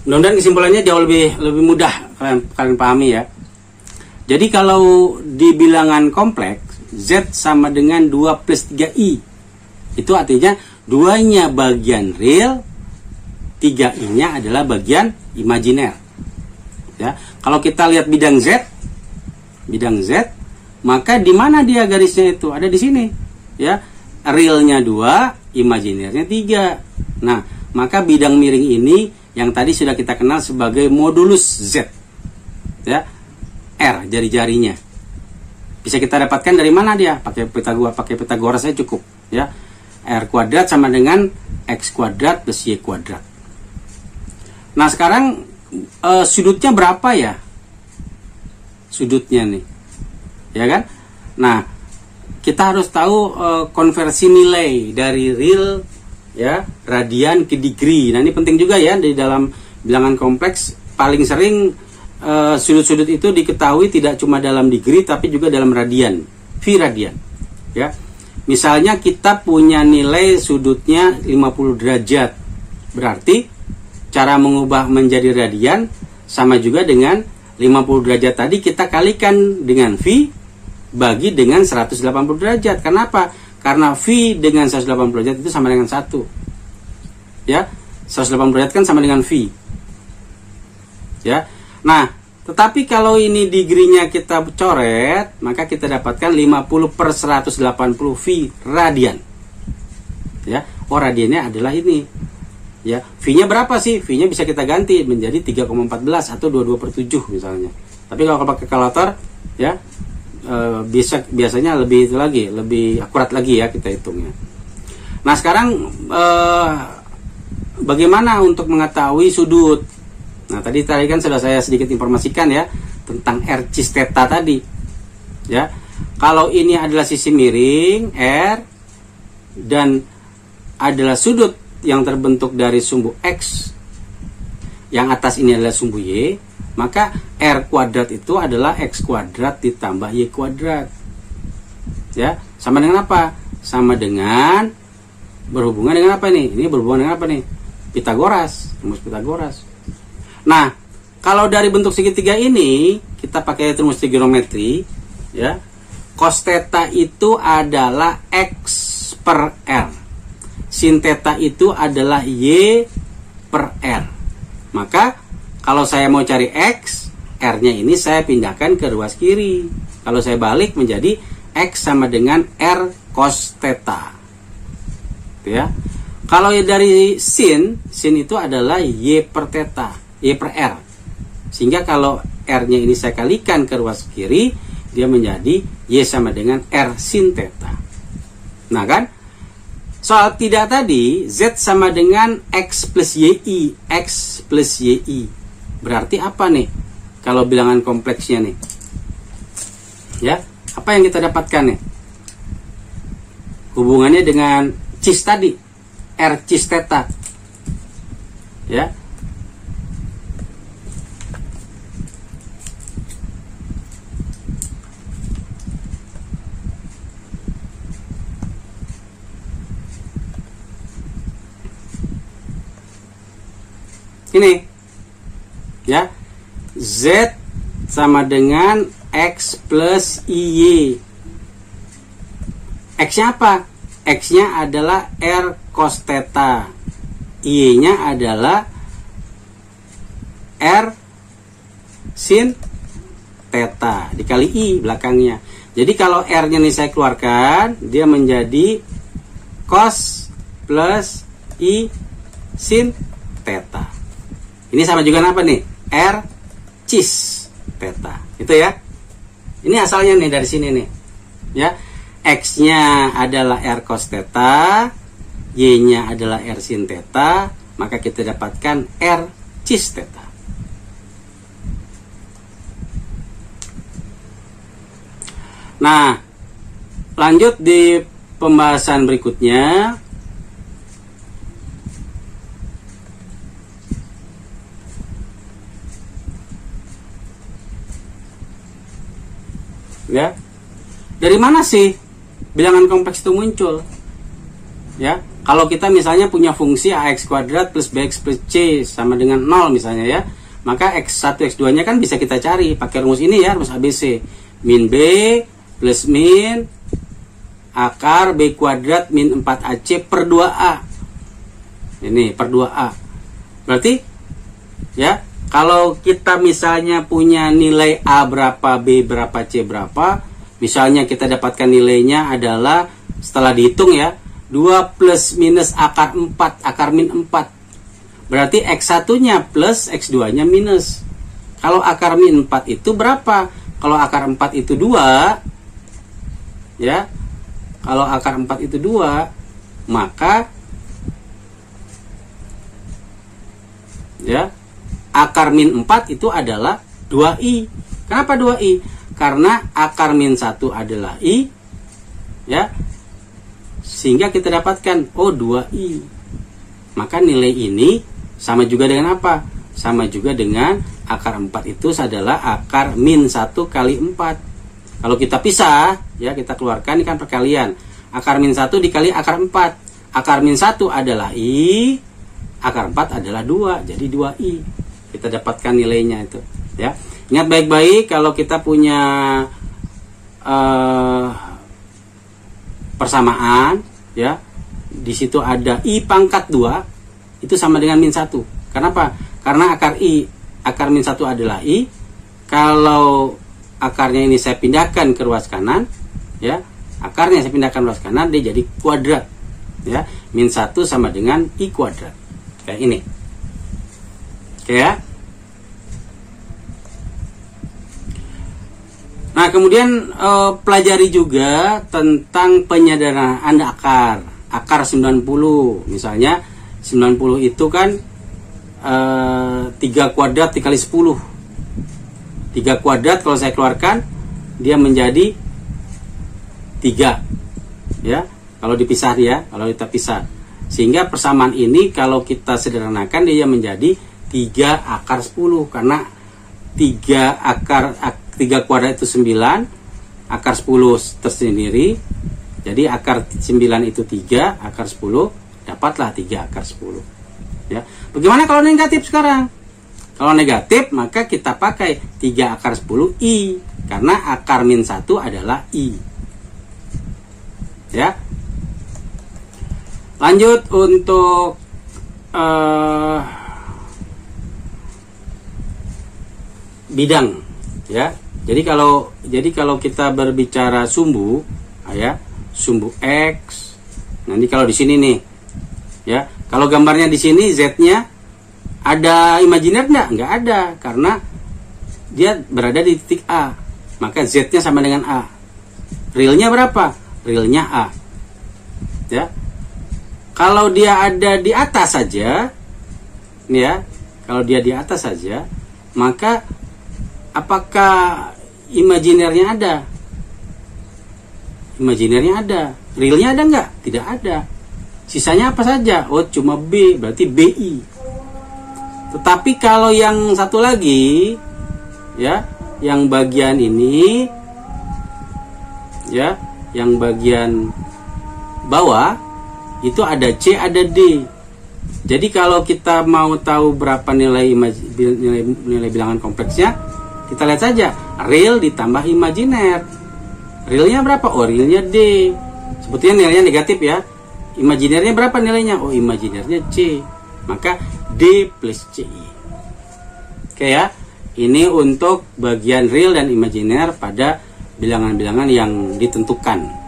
mudah-mudahan kesimpulannya jauh lebih mudah kalian pahami ya. Jadi kalau di bilangan kompleks Z sama dengan 2 plus 3I, itu artinya 2-nya bagian real, 3I-nya adalah bagian imajiner. Ya, kalau kita lihat bidang Z, maka di mana dia garisnya itu? Ada di sini. Ya, realnya 2, imajinernya 3. Nah, maka bidang miring ini yang tadi sudah kita kenal sebagai modulus Z. Ya. R jari-jarinya. Bisa kita dapatkan dari mana dia? Pakai Pythagoras saja cukup, ya. R kuadrat sama dengan X kuadrat plus Y kuadrat. Nah, sekarang sudutnya berapa ya? Sudutnya nih. Ya kan? Nah, kita harus tahu konversi nilai dari real ya, radian ke degree. Nah, ini penting juga ya, di dalam bilangan kompleks paling sering sudut-sudut itu diketahui tidak cuma dalam degree tapi juga dalam radian, V radian ya. Misalnya kita punya nilai sudutnya 50 derajat, berarti cara mengubah menjadi radian sama juga dengan 50 derajat tadi kita kalikan dengan V bagi dengan 180 derajat. Kenapa? Karena V dengan 180 derajat itu sama dengan 1. Ya, 180 derajat kan sama dengan V. Ya. Nah, tetapi kalau ini degree-nya kita coret, maka kita dapatkan 50 per 180 V radian. Ya, oh radiannya adalah ini. Ya, V-nya berapa sih? V-nya bisa kita ganti menjadi 3,14 atau 22 per 7 misalnya. Tapi kalau pakai kalkulator, ya, biasanya lebih itu lagi, lebih akurat lagi ya kita hitungnya. Nah, sekarang bagaimana untuk mengetahui sudut? Nah, tadi kan sudah saya sedikit informasikan ya tentang R cis theta tadi. Ya. Kalau ini adalah sisi miring R dan adalah sudut yang terbentuk dari sumbu X, yang atas ini adalah sumbu Y, maka R kuadrat itu adalah X kuadrat ditambah Y kuadrat. Ya, sama dengan apa? Sama dengan berhubungan dengan apa nih? Ini berhubungan dengan apa nih? Pitagoras, rumus Pitagoras. Nah, kalau dari bentuk segitiga ini kita pakai rumus trigonometri, ya. Cos theta itu adalah X per R. Sin theta itu adalah Y per R. Maka kalau saya mau cari X, R-nya ini saya pindahkan ke ruas kiri. Kalau saya balik menjadi X sama dengan R cos theta. Ya. Kalau dari sin itu adalah Y per theta, Y per R. Sehingga kalau R-nya ini saya kalikan ke ruas kiri, dia menjadi Y sama dengan R sin theta. Nah kan, soal tidak tadi, Z sama dengan X plus YI. X plus YI. Berarti apa nih? Kalau bilangan kompleksnya nih. Ya, apa yang kita dapatkan nih? Hubungannya dengan cis tadi. R cis theta. Ya. Ini ya, Z sama dengan X plus IY. X-nya apa? X-nya adalah R cos theta, Y-nya adalah R sin theta dikali I belakangnya. Jadi kalau R-nya nih saya keluarkan, dia menjadi cos plus I sin theta. Ini sama juga apa nih? R cis theta. Itu ya. Ini asalnya nih dari sini nih. Ya. X-nya adalah R cos theta, Y-nya adalah R sin theta, maka kita dapatkan R cis theta. Nah, lanjut di pembahasan berikutnya. Ya, dari mana sih bilangan kompleks itu muncul? Ya, kalau kita misalnya punya fungsi ax kuadrat plus bx plus c sama dengan 0 misalnya ya, maka x1 x2 nya kan bisa kita cari pakai rumus ini ya, rumus ABC. Min b plus min akar b kuadrat min 4ac per 2a. Ini per 2a. Berarti ya, kalau kita misalnya punya nilai A berapa, B berapa, C berapa, misalnya kita dapatkan nilainya adalah setelah dihitung ya, 2 plus minus akar 4, akar min 4. Berarti X1-nya plus, X2-nya minus. Kalau akar min 4 itu berapa? Kalau akar 4 itu 2, ya, kalau akar 4 itu 2, maka ya, akar min 4 itu adalah 2i. Kenapa 2i? Karena akar min 1 adalah i, ya, sehingga kita dapatkan 2i. Maka nilai ini sama juga dengan apa? Sama juga dengan akar 4 itu adalah akar min 1 kali 4. Kalau kita pisah, ya, kita keluarkan, ini kan perkalian. Akar min 1 dikali akar 4. Akar min 1 adalah i, akar 4 adalah 2, jadi 2i. Kita dapatkan nilainya itu, ya. Ingat baik-baik kalau kita punya persamaan, ya. Di situ ada i pangkat 2, itu sama dengan min 1. Kenapa? Karena akar min 1 adalah i. Kalau akarnya ini saya pindahkan ke ruas kanan, ya. Akarnya saya pindahkan ruas kanan, dia jadi kuadrat, ya. Min 1 sama dengan i kuadrat. Kayak ini. Oke ya. Nah, kemudian pelajari juga tentang penyederhanaan akar 90. Misalnya 90 itu kan 3 kuadrat dikali 10. 3 kuadrat kalau saya keluarkan dia menjadi 3 ya, kalau dipisah dia, kalau kita pisah. Sehingga persamaan ini kalau kita sederhanakan dia menjadi 3 akar 10, karena 3 kuadrat itu 9, akar 10 tersendiri. Jadi akar 9 itu 3, akar 10 dapatlah 3 akar 10. Ya. Bagaimana kalau negatif sekarang? Kalau negatif maka kita pakai 3 akar 10 I, karena akar min 1 adalah I. Ya. Lanjut untuk bidang ya. Jadi kalau kita berbicara sumbu ya, sumbu X. Nah, ini kalau di sini nih ya, kalau gambarnya di sini Z-nya ada imajiner enggak? Enggak ada, karena dia berada di titik A. Maka Z-nya sama dengan A. Realnya berapa? Realnya A. Ya. Kalau dia ada di atas saja, nih ya, kalau dia di atas saja, maka apakah imajinernya ada? Imajinernya ada. Realnya ada enggak? Tidak ada. Sisanya apa saja? Oh, cuma B, berarti BI. Tetapi kalau yang satu lagi, ya, yang bagian ini, ya, yang bagian bawah, itu ada C, ada D. Jadi kalau kita mau tahu berapa nilai bilangan kompleksnya, kita lihat saja real ditambah imajiner. Realnya berapa? Oh, realnya D. Sebetulnya nilainya negatif ya. Imajinernya berapa nilainya? Oh, imajinernya C. Maka D plus CI. Oke ya. Ini untuk bagian real dan imajiner pada bilangan-bilangan yang ditentukan.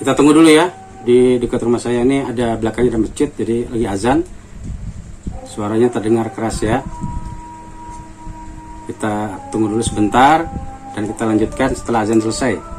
Kita tunggu dulu ya. Di dekat rumah saya ini ada belakangnya ada masjid, jadi lagi azan. Suaranya terdengar keras ya. Kita tunggu dulu sebentar dan kita lanjutkan setelah azan selesai.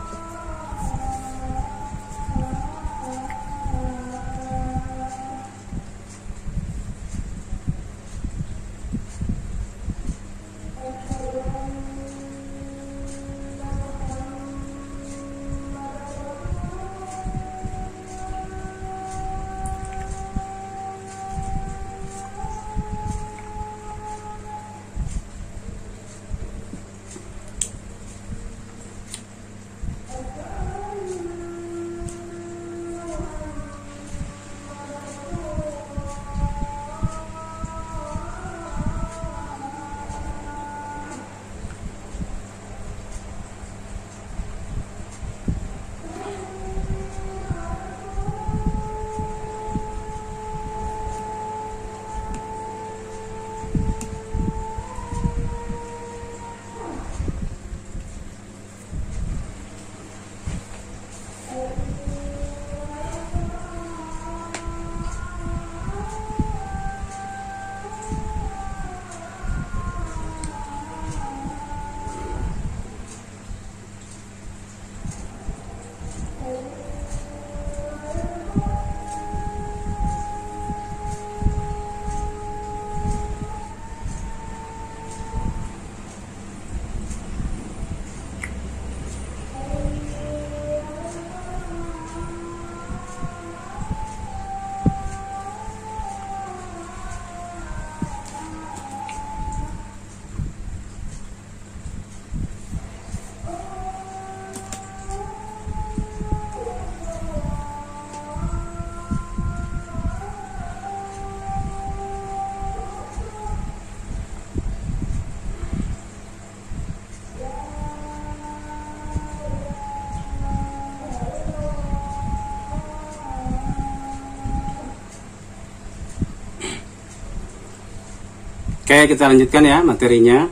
Oke, kita lanjutkan ya materinya.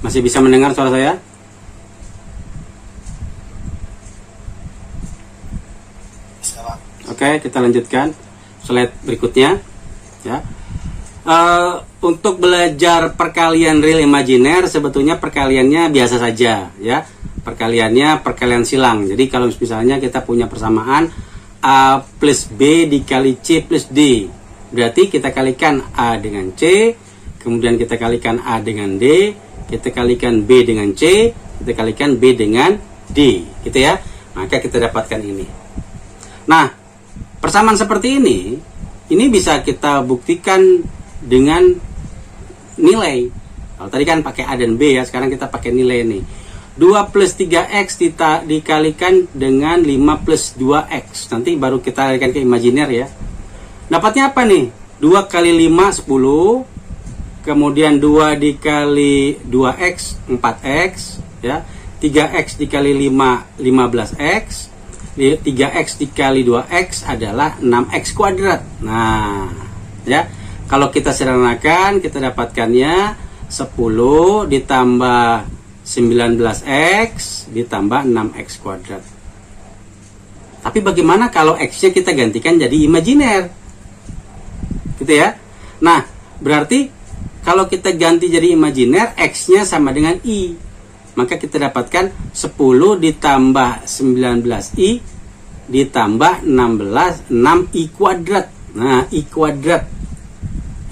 Masih bisa mendengar suara saya? Oke, kita lanjutkan slide berikutnya ya. untuk belajar perkalian real imajiner sebetulnya perkaliannya biasa saja ya. Perkaliannya perkalian silang. Jadi kalau misalnya kita punya persamaan A plus B dikali C plus D, berarti kita kalikan A dengan C, kemudian kita kalikan A dengan D, kita kalikan B dengan C, kita kalikan B dengan D, gitu ya. Maka kita dapatkan ini. Nah, persamaan seperti ini bisa kita buktikan dengan nilai. Kalau tadi kan pakai A dan B ya, sekarang kita pakai nilai nih. 2 plus 3x dikalikan dengan 5 plus 2x. Nanti baru kita kalikan ke imajiner ya. Dapatnya apa nih? 2 kali 5, 10. Kemudian 2 dikali 2x, 4x. Ya. 3x dikali 5, 15x. 3x dikali 2x adalah 6x kuadrat. Nah, ya. Kalau kita sederhanakan, kita dapatkannya 10 ditambah 19x ditambah 6x kuadrat. Tapi bagaimana kalau x-nya kita gantikan jadi imajiner? Gitu ya. Nah, berarti kalau kita ganti jadi imajiner, x-nya sama dengan i. Maka kita dapatkan 10 ditambah 19i ditambah 6i kuadrat. Nah, i kuadrat.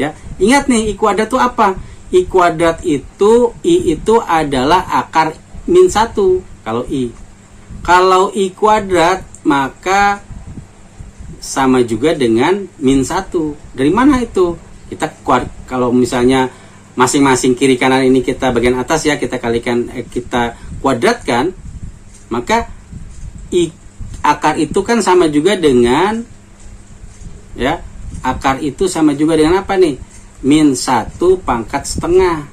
Ya, ingat nih, i kuadrat itu apa? I kuadrat itu, I itu adalah akar min 1 kalau I. Kalau I kuadrat maka sama juga dengan min 1. Dari mana itu? Kalau misalnya masing-masing kiri kanan ini kita bagian atas ya, kita kalikan, kita kuadratkan, maka I akar itu kan sama juga dengan, ya, akar itu sama juga dengan apa nih? Min 1 pangkat setengah.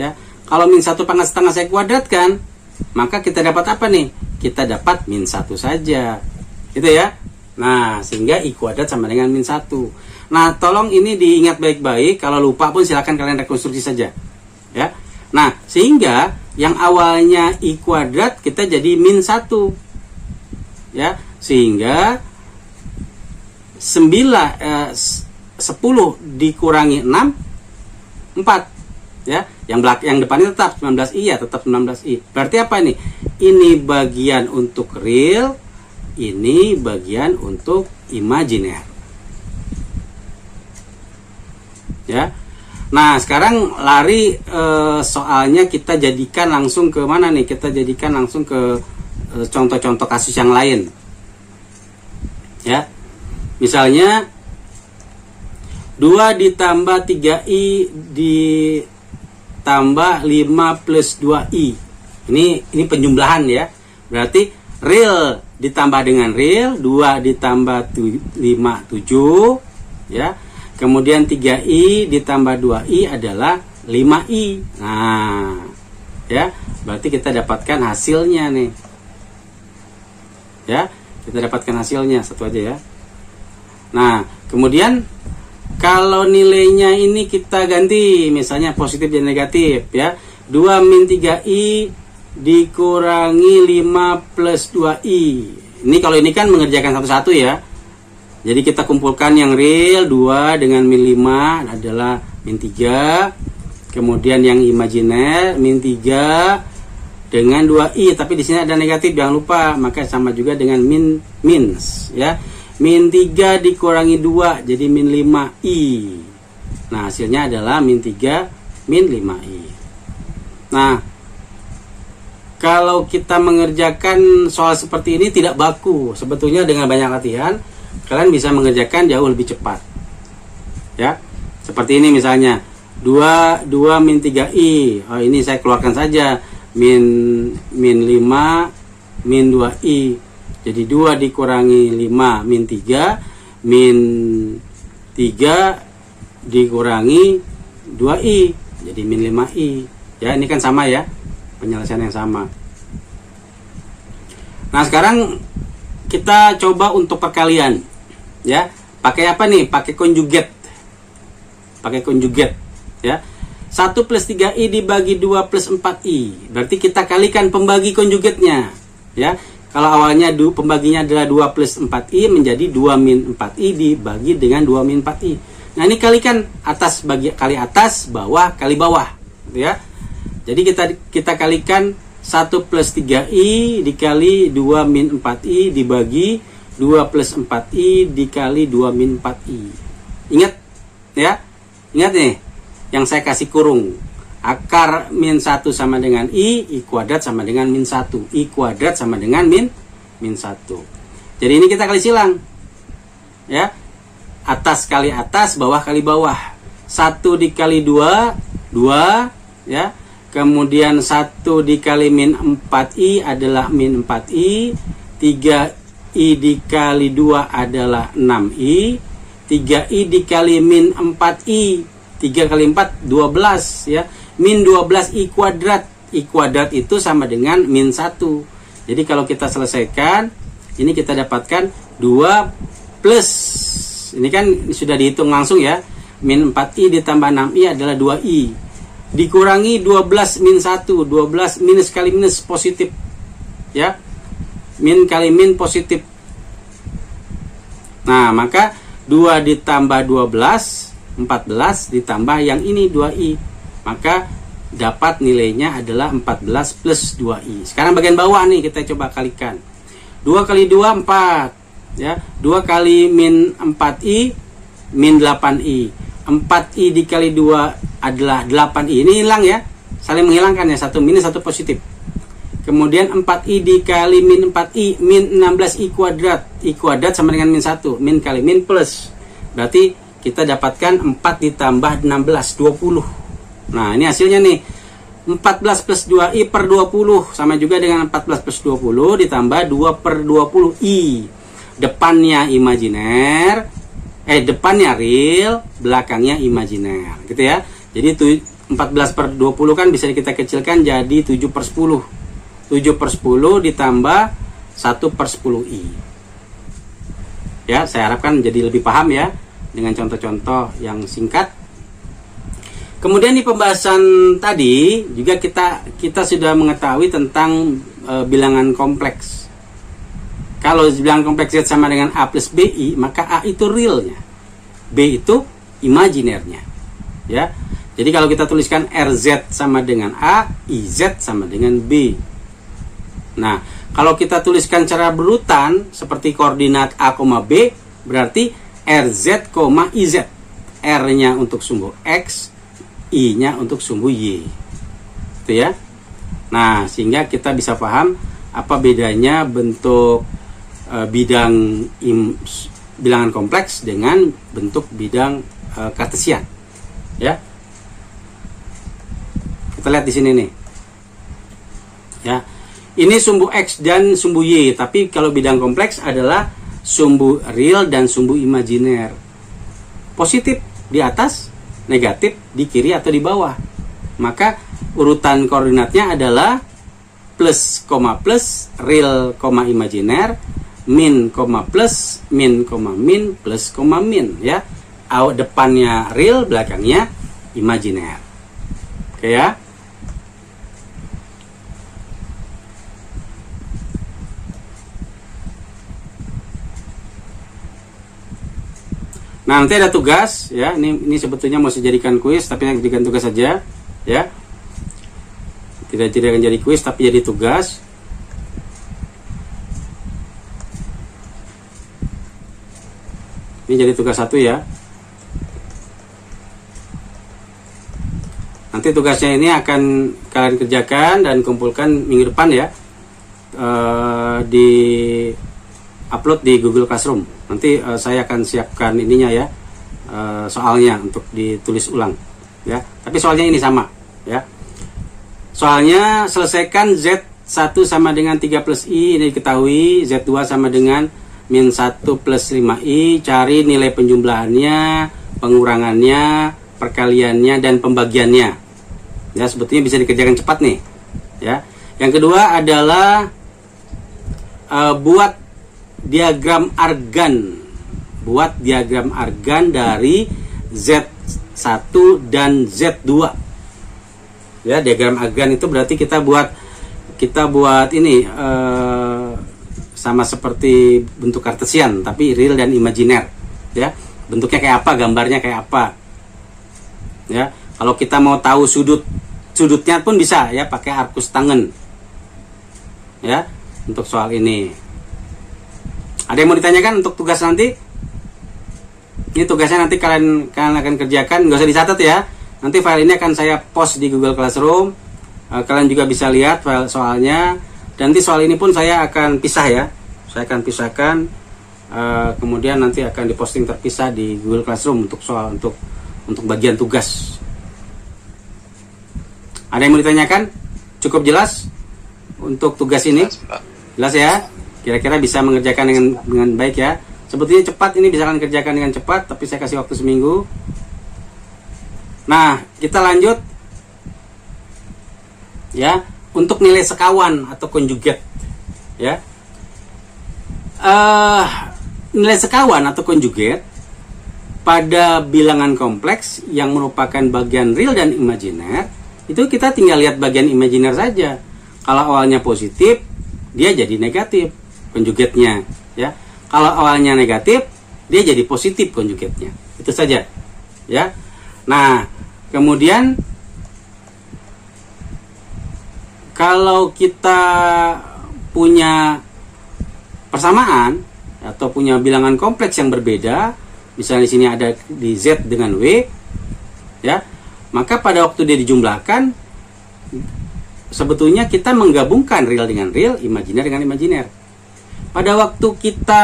Ya, kalau min 1 pangkat setengah saya kuadratkan, maka kita dapat apa nih? Kita dapat min 1 saja. Gitu ya. Nah, sehingga i kuadrat sama dengan min 1. Nah, tolong ini diingat baik-baik. Kalau lupa pun silakan kalian rekonstruksi saja. Ya. Nah, sehingga yang awalnya i kuadrat kita jadi min 1. Ya, sehingga 10 dikurangi 6, 4 ya. Yang depannya tetap 19i ya, tetap 19i. Berarti apa nih? Ini bagian untuk real, ini bagian untuk imajiner. Ya. Nah, sekarang lari soalnya kita jadikan langsung ke mana nih? Kita jadikan langsung ke contoh-contoh kasus yang lain. Ya. Misalnya 2 ditambah 3i ditambah 5 plus 2i. Ini penjumlahan ya. Berarti real ditambah dengan real, 2 ditambah 5, 7 ya. Kemudian 3i ditambah 2i adalah 5i. Nah, ya. Berarti kita dapatkan hasilnya nih. Ya, kita dapatkan hasilnya satu aja ya. Nah, kemudian kalau nilainya ini kita ganti, misalnya positif dan negatif ya. 2 min 3i dikurangi 5 plus 2i. Ini kalau ini kan mengerjakan satu-satu ya. Jadi kita kumpulkan yang real, 2 dengan min 5 adalah min 3. Kemudian yang imajiner min 3 dengan 2i, tapi di sini ada negatif, jangan lupa, maka sama juga dengan mins ya. Min 3 dikurangi 2 jadi min 5i. Nah, hasilnya adalah min 3 min 5i. Nah, kalau kita mengerjakan soal seperti ini tidak baku. Sebetulnya dengan banyak latihan kalian bisa mengerjakan jauh lebih cepat. Ya. Seperti ini misalnya 2 min 3i. Oh, ini saya keluarkan saja min 5 min 2i. Jadi 2 dikurangi 5 min 3 min 3 dikurangi 2i jadi min 5i. Ya, ini kan sama ya, penyelesaian yang sama. Nah, sekarang kita coba untuk perkalian ya. Pakai apa nih? Pakai konjugat. Pakai konjugat ya. 1 plus 3i dibagi 2 plus 4i. Berarti kita kalikan pembagi konjugatnya ya. Kalau awalnya pembaginya adalah 2 plus 4i menjadi 2 min 4i dibagi dengan 2 min 4i. Nah, ini kalikan atas kali atas, bawah kali bawah, gitu ya. Jadi kita kalikan 1 plus 3i dikali 2 min 4i dibagi 2 plus 4i dikali 2 min 4i. Ingat ya, ingat nih yang saya kasih kurung. Akar min 1 sama dengan i kuadrat sama dengan min 1. I kuadrat sama dengan min 1. Jadi ini kita kali silang. Ya. Atas kali atas, bawah kali bawah. 1 dikali 2, 2 ya. Kemudian 1 dikali min 4i adalah min 4i. 3i dikali 2 adalah 6i. 3i dikali min 4i. 3 kali 4 12 ya. Min 12i kuadrat. I kuadrat itu sama dengan min 1. Jadi kalau kita selesaikan, ini kita dapatkan 2 plus, ini kan sudah dihitung langsung ya, min 4i ditambah 6i adalah 2i. Dikurangi 12 min 1, 12 minus kali minus positif. Ya. Min kali min positif. Nah, maka 2 ditambah 12, 14 ditambah yang ini 2i. Maka dapat nilainya adalah 14 plus 2i. Sekarang bagian bawah nih kita coba kalikan. 2 kali 2 4 ya. 2 kali min 4i min 8i. 4i dikali 2 adalah 8i. Ini hilang ya. Saling menghilangkan ya, satu minus satu positif. Kemudian 4i dikali min 4i min 16i kuadrat. I kuadrat sama dengan min 1. Min kali min plus. Berarti kita dapatkan 4 ditambah 16 20. Nah, ini hasilnya nih. 14 plus 2i per 20 sama juga dengan 14 plus 20 ditambah 2 per 20i. Depannya imajiner, depannya real, belakangnya imajiner, gitu ya. Jadi 14 per 20 kan bisa kita kecilkan jadi 7 per 10. 7 per 10 ditambah 1 per 10i. Ya, saya harapkan jadi lebih paham ya dengan contoh-contoh yang singkat. Kemudian di pembahasan tadi juga kita sudah mengetahui tentang bilangan kompleks. Kalau bilangan kompleks Z sama dengan A plus BI, maka A itu realnya, B itu imajinernya. Ya. Jadi kalau kita tuliskan RZ sama dengan A, IZ sama dengan B. Nah, kalau kita tuliskan secara berurutan seperti koordinat A, B, berarti RZ, IZ. R-nya untuk sumbu X, I-nya untuk sumbu Y. Itu ya. Nah, sehingga kita bisa paham apa bedanya bentuk bilangan kompleks dengan bentuk bidang kartesian. Ya. Kita lihat di sini nih. Ya. Ini sumbu X dan sumbu Y, tapi kalau bidang kompleks adalah sumbu real dan sumbu imajiner. Positif di atas, negatif di kiri atau di bawah. Maka urutan koordinatnya adalah plus, real, imajiner, min, plus, min, plus, min ya. Depannya real, belakangnya imajiner. Oke ya. Nah, nanti ada tugas ya. Ini sebetulnya mau saya jadikan kuis, tapi saya jadikan tugas saja ya. Tidak akan jadi kuis tapi jadi tugas. Ini jadi tugas 1 ya. Nanti tugasnya ini akan kalian kerjakan dan kumpulkan minggu depan ya. Di upload di Google Classroom. Nanti saya akan siapkan ininya ya, soalnya untuk ditulis ulang ya. Tapi soalnya ini sama ya. Soalnya selesaikan Z1 sama dengan 3 plus I, ini diketahui. Z2 sama dengan min 1 plus 5I. Cari nilai penjumlahannya, pengurangannya, perkaliannya, dan pembagiannya ya. Sebetulnya bisa dikerjakan cepat nih ya. Yang kedua adalah buat diagram argan dari Z1 dan Z2 ya. Diagram argan itu berarti kita buat ini sama seperti bentuk kartesian tapi real dan imajiner ya. bentuknya kayak apa, gambarnya kayak apa. Ya, kalau kita mau tahu sudutnya pun bisa ya, pakai arkus tangen. Ya, untuk soal ini. Ada yang mau ditanyakan untuk tugas nanti? Ini tugasnya nanti kalian akan kerjakan, nggak usah dicatat ya. Nanti file ini akan saya post di Google Classroom. Kalian juga bisa lihat file soalnya. Dan nanti soal ini pun saya akan pisah ya. Saya akan pisahkan. Kemudian nanti akan diposting terpisah di Google Classroom untuk soal untuk bagian tugas. Ada yang mau ditanyakan? Cukup jelas untuk tugas ini? Jelas ya? Kira-kira bisa mengerjakan dengan baik ya. Sebetulnya cepat, ini bisa kalian kerjakan dengan cepat, tapi saya kasih waktu seminggu. Nah, kita lanjut ya untuk nilai sekawan atau konjugat ya. Nilai sekawan atau konjugat pada bilangan kompleks yang merupakan bagian real dan imajiner, itu kita tinggal lihat bagian imajiner saja. Kalau awalnya positif, dia jadi negatif konjugatnya ya. Kalau awalnya negatif, dia jadi positif konjugatnya. Itu saja ya. Nah, kemudian kalau kita punya persamaan atau punya bilangan kompleks yang berbeda, misalnya di sini ada di Z dengan W ya, maka pada waktu dia dijumlahkan, sebetulnya kita menggabungkan real dengan real, imajiner dengan imajiner. Pada waktu kita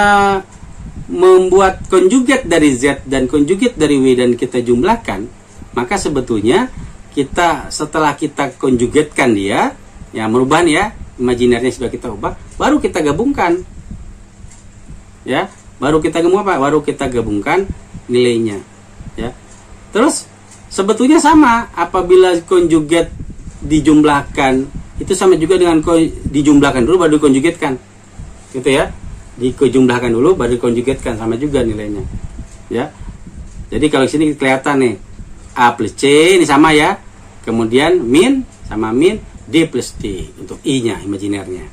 membuat konjugat dari Z dan konjugat dari W dan kita jumlahkan, maka sebetulnya kita setelah kita konjugatkan dia, ya merubah ya, imajinernya sudah kita ubah, baru kita gabungkan. Ya, baru kita gabungkan nilainya. Ya. Terus sebetulnya sama, apabila konjugat dijumlahkan, itu sama juga dengan dijumlahkan dulu baru dikonjugatkan. Gitu ya, dijumlahkan dulu baru dikonjugatkan, sama juga nilainya ya. Jadi kalau sini kelihatan nih A plus C ini sama ya, kemudian min sama min, D plus D untuk I nya imajinernya.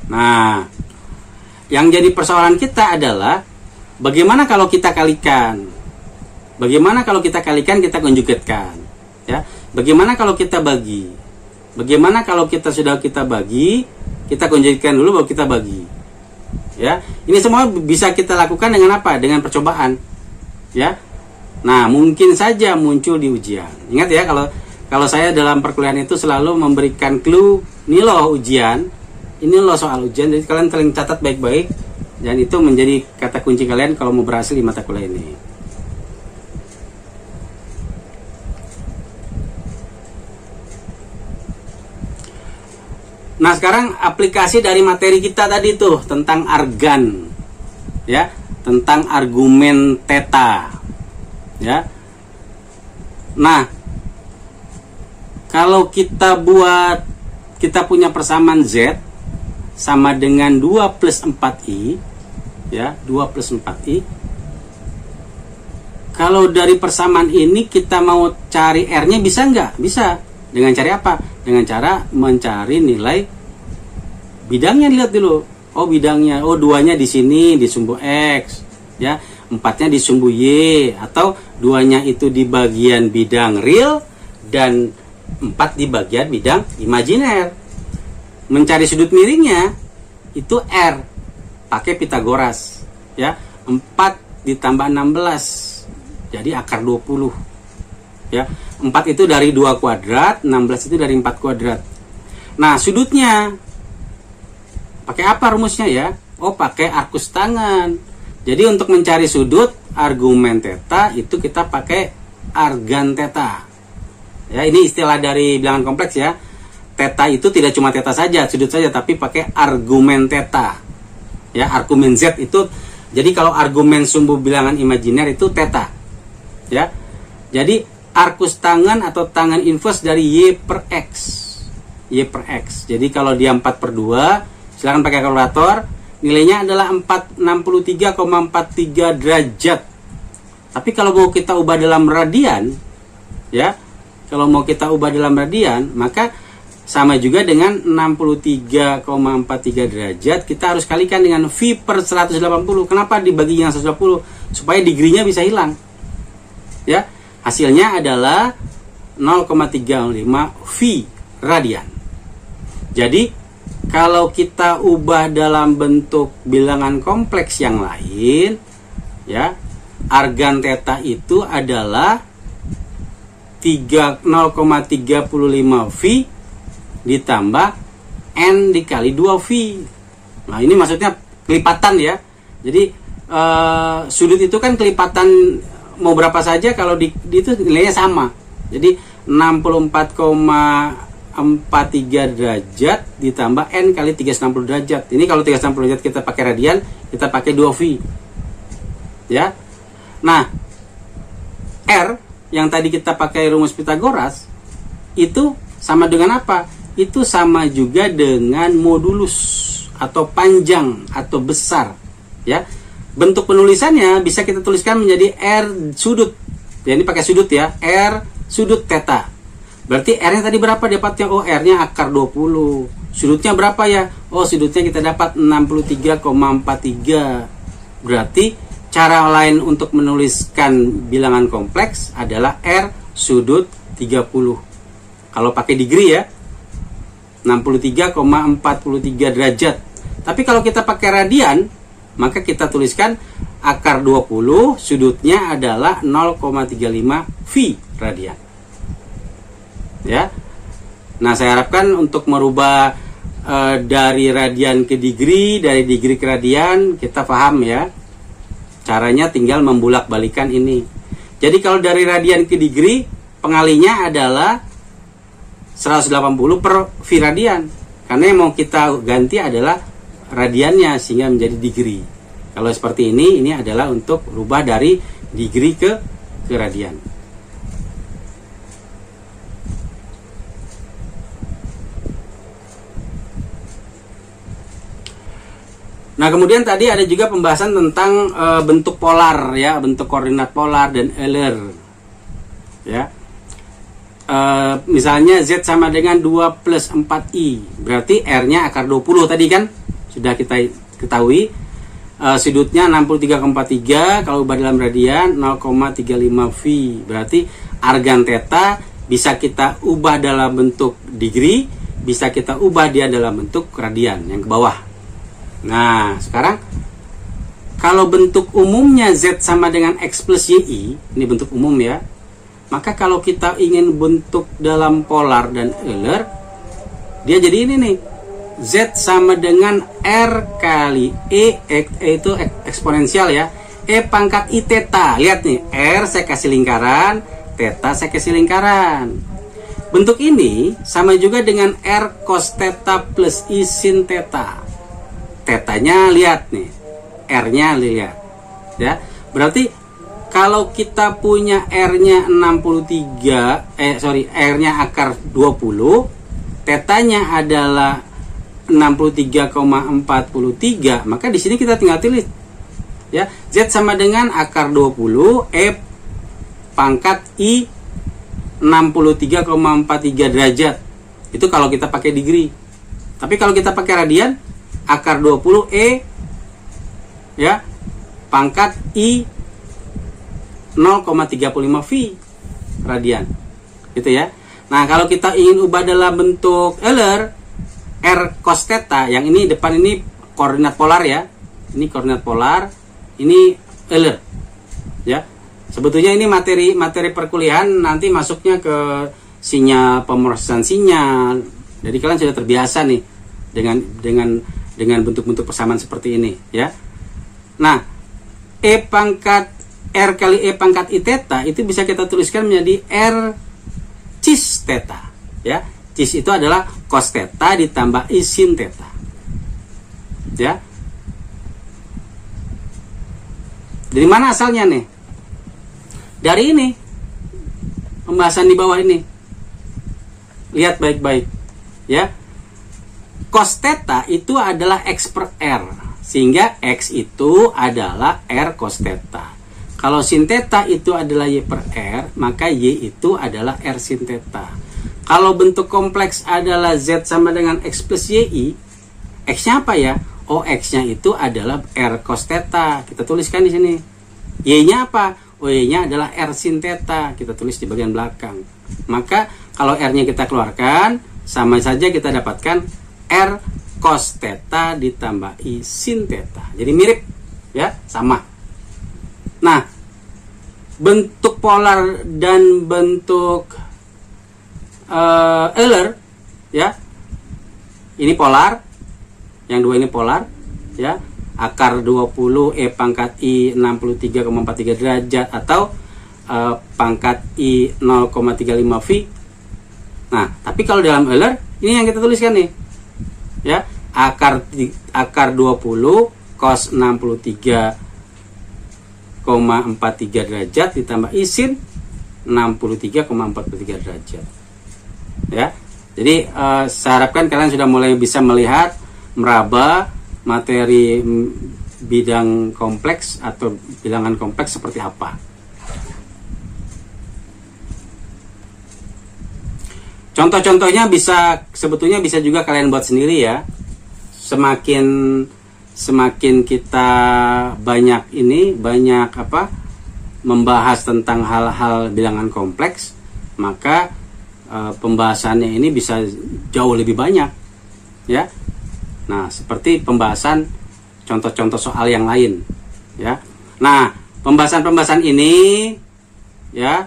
Nah, yang jadi persoalan kita adalah bagaimana kalau kita kalikan, kita konjugatkan ya, bagaimana kalau kita bagi. Bagaimana kalau sudah kita bagi, kita konjugatkan dulu baru kita bagi. Ya, ini semua bisa kita lakukan dengan apa? Dengan percobaan. Ya. Nah, mungkin saja muncul di ujian. Ingat ya, kalau saya dalam perkuliahan itu selalu memberikan clue, ini loh ujian, ini loh soal ujian. Jadi kalian catat baik-baik, dan itu menjadi kata kunci kalian kalau mau berhasil di mata kuliah ini. Nah, sekarang aplikasi dari materi kita tadi tuh tentang argan ya, tentang argumen theta ya. Nah, kalau kita punya persamaan Z sama dengan 2 plus 4I ya, 2 plus 4I. Kalau dari persamaan ini kita mau cari R-nya bisa nggak? Bisa. Dengan cara apa? Dengan cara mencari nilai bidangnya. Lihat dulu. Oh, bidangnya. Oh, 2-nya di sini di sumbu X, ya. 4-nya di sumbu Y, atau 2-nya itu di bagian bidang real dan 4 di bagian bidang imajiner. Mencari sudut miringnya itu R. Pakai Pitagoras, ya. 4 ditambah 16 jadi akar 20. Ya. 4 itu dari 2 kuadrat, 16 itu dari 4 kuadrat. Nah, sudutnya pakai apa rumusnya ya? Oh, pakai arkus tangan. Jadi untuk mencari sudut argumen theta itu kita pakai argan theta. Ya, ini istilah dari bilangan kompleks ya. Theta itu tidak cuma theta saja, sudut saja, tapi pakai argumen theta. Ya, argumen Z itu, jadi kalau argumen sumbu bilangan imajiner itu theta. Ya. Jadi arkus tangan atau tangan inverse dari Y per X. Y per X. Jadi kalau dia 4/2, silakan pakai kalkulator. Nilainya adalah 463,43 derajat. Tapi kalau mau kita ubah dalam radian, ya, kalau mau kita ubah dalam radian, maka sama juga dengan 63,43 derajat. Kita harus kalikan dengan V per 180. Kenapa dibagi dengan 180? Supaya degree-nya bisa hilang. Ya, hasilnya adalah 0,35 V radian. Jadi, kalau kita ubah dalam bentuk bilangan kompleks yang lain, ya, argan theta itu adalah 0,35 V ditambah N dikali 2V. Nah, ini maksudnya kelipatan ya. Jadi sudut itu kan kelipatan mau berapa saja, kalau itu nilainya sama. Jadi 64,43 derajat ditambah N kali 360 derajat. Ini kalau 360 derajat kita pakai radian, kita pakai 2V. Ya. Nah, R yang tadi kita pakai rumus Pythagoras itu sama dengan apa? Itu sama juga dengan modulus atau panjang atau besar, ya. Bentuk penulisannya bisa kita tuliskan menjadi R sudut. Ya, ini pakai sudut ya, R sudut theta. Berarti R-nya tadi berapa dapatnya? Oh, R-nya akar 20. Sudutnya berapa ya? Oh, sudutnya kita dapat 63,43. Berarti cara lain untuk menuliskan bilangan kompleks adalah R sudut 30. Kalau pakai degree ya, 63,43 derajat. Tapi kalau kita pakai radian, maka kita tuliskan akar 20, sudutnya adalah 0,35 V radian. Ya. Nah, saya harapkan untuk merubah dari radian ke degree, dari degree ke radian, kita paham ya. Caranya tinggal membulak-balikan ini. Jadi kalau dari radian ke degree, pengalinya adalah 180 per V radian. Karena yang mau kita ganti adalah radiannya sehingga menjadi degree. Kalau seperti ini adalah untuk rubah dari degree ke radian. Nah, kemudian tadi ada juga pembahasan tentang bentuk polar ya, bentuk koordinat polar dan Euler. Ya. Misalnya Z sama dengan 2 plus 4I, berarti R-nya akar 20 tadi kan sudah kita ketahui. Sudutnya 63,43, kalau ubah dalam radian 0,35 V. Berarti argan theta bisa kita ubah dalam bentuk degree, bisa kita ubah dia dalam bentuk radian yang ke bawah. Nah, sekarang kalau bentuk umumnya Z sama dengan X plus YI, ini bentuk umum ya. Maka kalau kita ingin bentuk dalam polar dan Euler, dia jadi ini nih. Z sama dengan R kali E itu eksponensial ya. E pangkat I theta. Lihat nih, R saya kasih lingkaran, theta saya kasih lingkaran. Bentuk ini sama juga dengan R cos theta plus I sin theta. Tetanya lihat nih, R-nya lihat. Ya. Berarti kalau kita punya R-nya 63, R-nya akar 20, tetanya adalah 63,43, maka di sini kita tinggal tulis ya, Z sama dengan akar 20 E pangkat I 63,43 derajat. Itu kalau kita pakai degree. Tapi kalau kita pakai radian, akar 20 E ya pangkat I 0,35 V radian. Gitu ya. Nah, kalau kita ingin ubah dalam bentuk Euler, R cos theta, yang ini depan ini koordinat polar ya. Ini koordinat polar, ini Euler. Ya. Sebetulnya ini materi perkuliahan nanti masuknya ke sinyal, pemrosesan sinyal. Jadi kalian sudah terbiasa nih dengan bentuk-bentuk persamaan seperti ini, ya. Nah, E pangkat R kali E pangkat I theta itu bisa kita tuliskan menjadi R cis theta, ya. Cis itu adalah cos theta ditambah I sin theta. Ya. Dari mana asalnya nih? Dari ini. Pembahasan di bawah ini. Lihat baik-baik, ya. Cos theta itu adalah X per R, sehingga X itu adalah R cos theta. Kalau sin theta itu adalah Y per R, maka Y itu adalah R sin theta. Kalau bentuk kompleks adalah Z sama dengan X plus YI, X-nya apa ya? Oh, X-nya itu adalah R cos theta. Kita tuliskan di sini. Y-nya apa? Oh, Y-nya adalah R sin theta. Kita tulis di bagian belakang. Maka kalau R-nya kita keluarkan, sama saja kita dapatkan R cos theta ditambah I sin theta. Jadi mirip, ya, sama. Nah, bentuk polar dan bentuk Euler, ya, ini polar, yang dua ini polar, ya, akar 20 E pangkat I 63,43 derajat atau pangkat I 0,35 V. Nah, tapi kalau dalam Euler, ini yang kita tuliskan nih, ya, akar 20 cos 63,43 derajat ditambah I sin 63,43 derajat. Ya, jadi saya harapkan kalian sudah mulai bisa melihat, meraba materi bidang kompleks atau bilangan kompleks seperti apa. Contoh-contohnya sebetulnya bisa juga kalian buat sendiri ya. Semakin kita banyak membahas tentang hal-hal bilangan kompleks, maka pembahasannya ini bisa jauh lebih banyak, ya. Nah, seperti pembahasan contoh-contoh soal yang lain, ya. Nah, pembahasan ini, ya,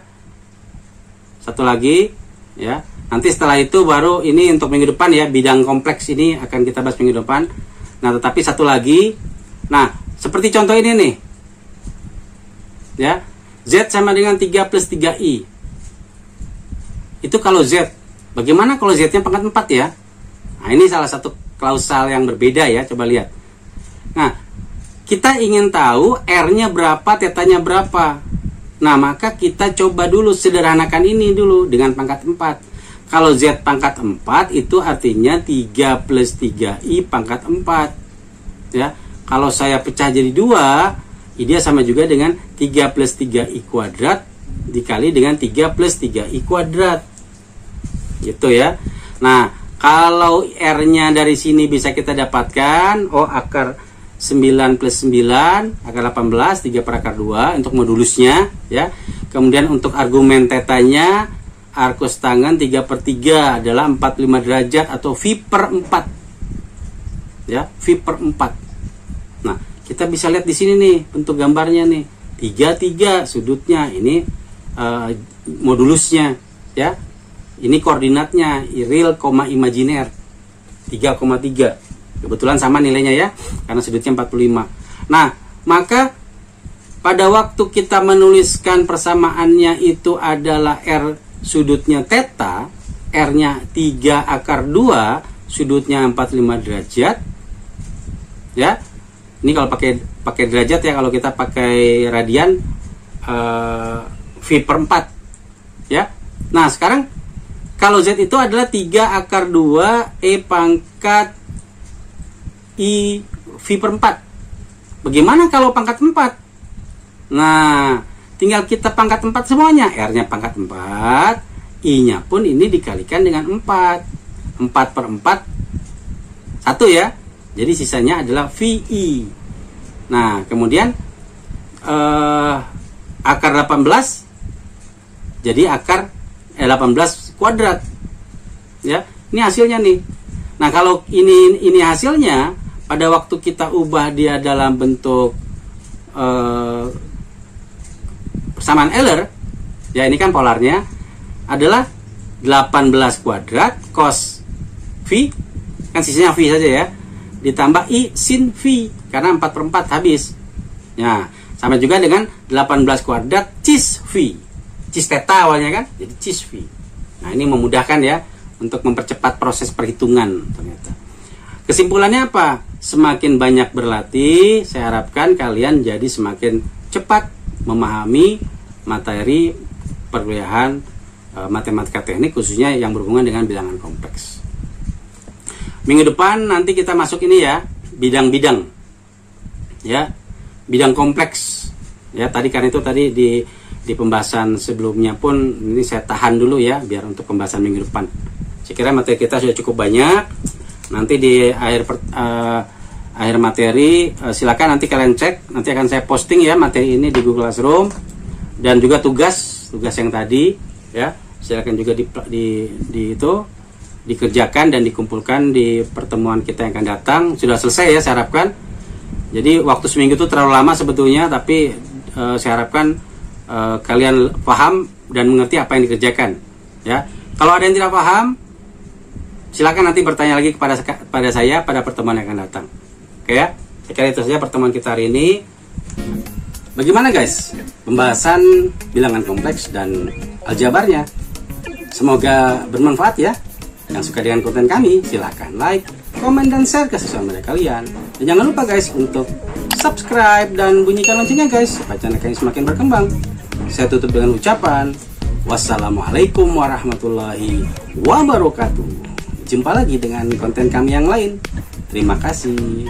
satu lagi, ya. Nanti setelah itu baru ini untuk minggu depan, ya, bidang kompleks ini akan kita bahas minggu depan. Nah, tetapi satu lagi, nah, seperti contoh ini nih, ya, Z sama dengan 3 plus 3I. Itu kalau Z. Bagaimana kalau Z-nya pangkat 4 ya? Nah, ini salah satu klausal yang berbeda ya, coba lihat. Nah, kita ingin tahu R-nya berapa, θ-nya berapa. Nah, maka kita coba dulu sederhanakan ini dulu dengan pangkat 4. Kalau Z pangkat 4 itu artinya 3 plus 3I pangkat 4. Ya, kalau saya pecah jadi 2, dia sama juga dengan 3 plus 3I kuadrat dikali dengan 3 plus 3I kuadrat. Gitu ya. Nah, kalau R-nya dari sini bisa kita dapatkan, akar 9 plus 9, akar 18, 3 per akar 2 untuk modulusnya, ya. Kemudian untuk argumen θ-nya, arcus tangen 3 per 3 adalah 45 derajat atau V per 4. Ya, V per 4. Nah, kita bisa lihat di sini nih bentuk gambarnya nih. 3 sudutnya, ini modulusnya, ya. Ini koordinatnya real, imajiner 3,3. Kebetulan sama nilainya ya, karena sudutnya 45. Nah, maka pada waktu kita menuliskan persamaannya itu adalah R sudutnya θ, R-nya 3 akar 2, sudutnya 45 derajat. Ya. Ini kalau pakai derajat ya, kalau kita pakai radian V per 4. Ya. Nah, sekarang kalau Z itu adalah 3 akar 2 E pangkat I V per 4. Bagaimana kalau pangkat 4? Nah, tinggal kita pangkat 4 semuanya. R-nya pangkat 4, I-nya pun ini dikalikan dengan 4. 4 per 4, 1 ya. Jadi sisanya adalah VI. Nah, kemudian akar 18 jadi akar 18 kuadrat. Ya, ini hasilnya nih. Nah, kalau ini hasilnya, pada waktu kita ubah dia dalam bentuk persamaan Euler, ya ini kan polarnya adalah 18 kuadrat cos V, kan sisanya V saja ya, ditambah I sin V, karena 4 per 4 habis. Ya, sama juga dengan 18 kuadrat cis V. Cis θ awalnya kan, jadi cis V. Nah, ini memudahkan ya untuk mempercepat proses perhitungan ternyata. Kesimpulannya apa? Semakin banyak berlatih, saya harapkan kalian jadi semakin cepat memahami materi perkuliahan matematika teknik, khususnya yang berhubungan dengan bilangan kompleks. Minggu depan nanti kita masuk ini ya, bidang-bidang. Ya, bidang kompleks. Ya, tadi karena itu tadi di di pembahasan sebelumnya pun ini saya tahan dulu ya, biar untuk pembahasan minggu depan. Saya kira materi kita sudah cukup banyak. Nanti di akhir materi silakan nanti kalian cek, nanti akan saya posting ya materi ini di Google Classroom, dan juga tugas yang tadi ya, silakan juga dikerjakan dan dikumpulkan di pertemuan kita yang akan datang. Sudah selesai ya, saya harapkan. Jadi waktu seminggu itu terlalu lama sebetulnya, tapi saya harapkan kalian paham dan mengerti apa yang dikerjakan ya. Kalau ada yang tidak paham, silakan nanti bertanya lagi kepada saya pada pertemuan yang akan datang. Oke ya, saya kira itu saja pertemuan kita hari ini. Bagaimana guys pembahasan bilangan kompleks dan aljabarnya? Semoga bermanfaat ya. Yang suka dengan konten kami silakan like, komen, dan share ke sosial media kalian. Dan jangan lupa guys untuk subscribe dan bunyikan loncengnya guys, supaya channel kami semakin berkembang. Saya tutup dengan ucapan wassalamualaikum warahmatullahi wabarakatuh. Jumpa lagi dengan konten kami yang lain. Terima kasih.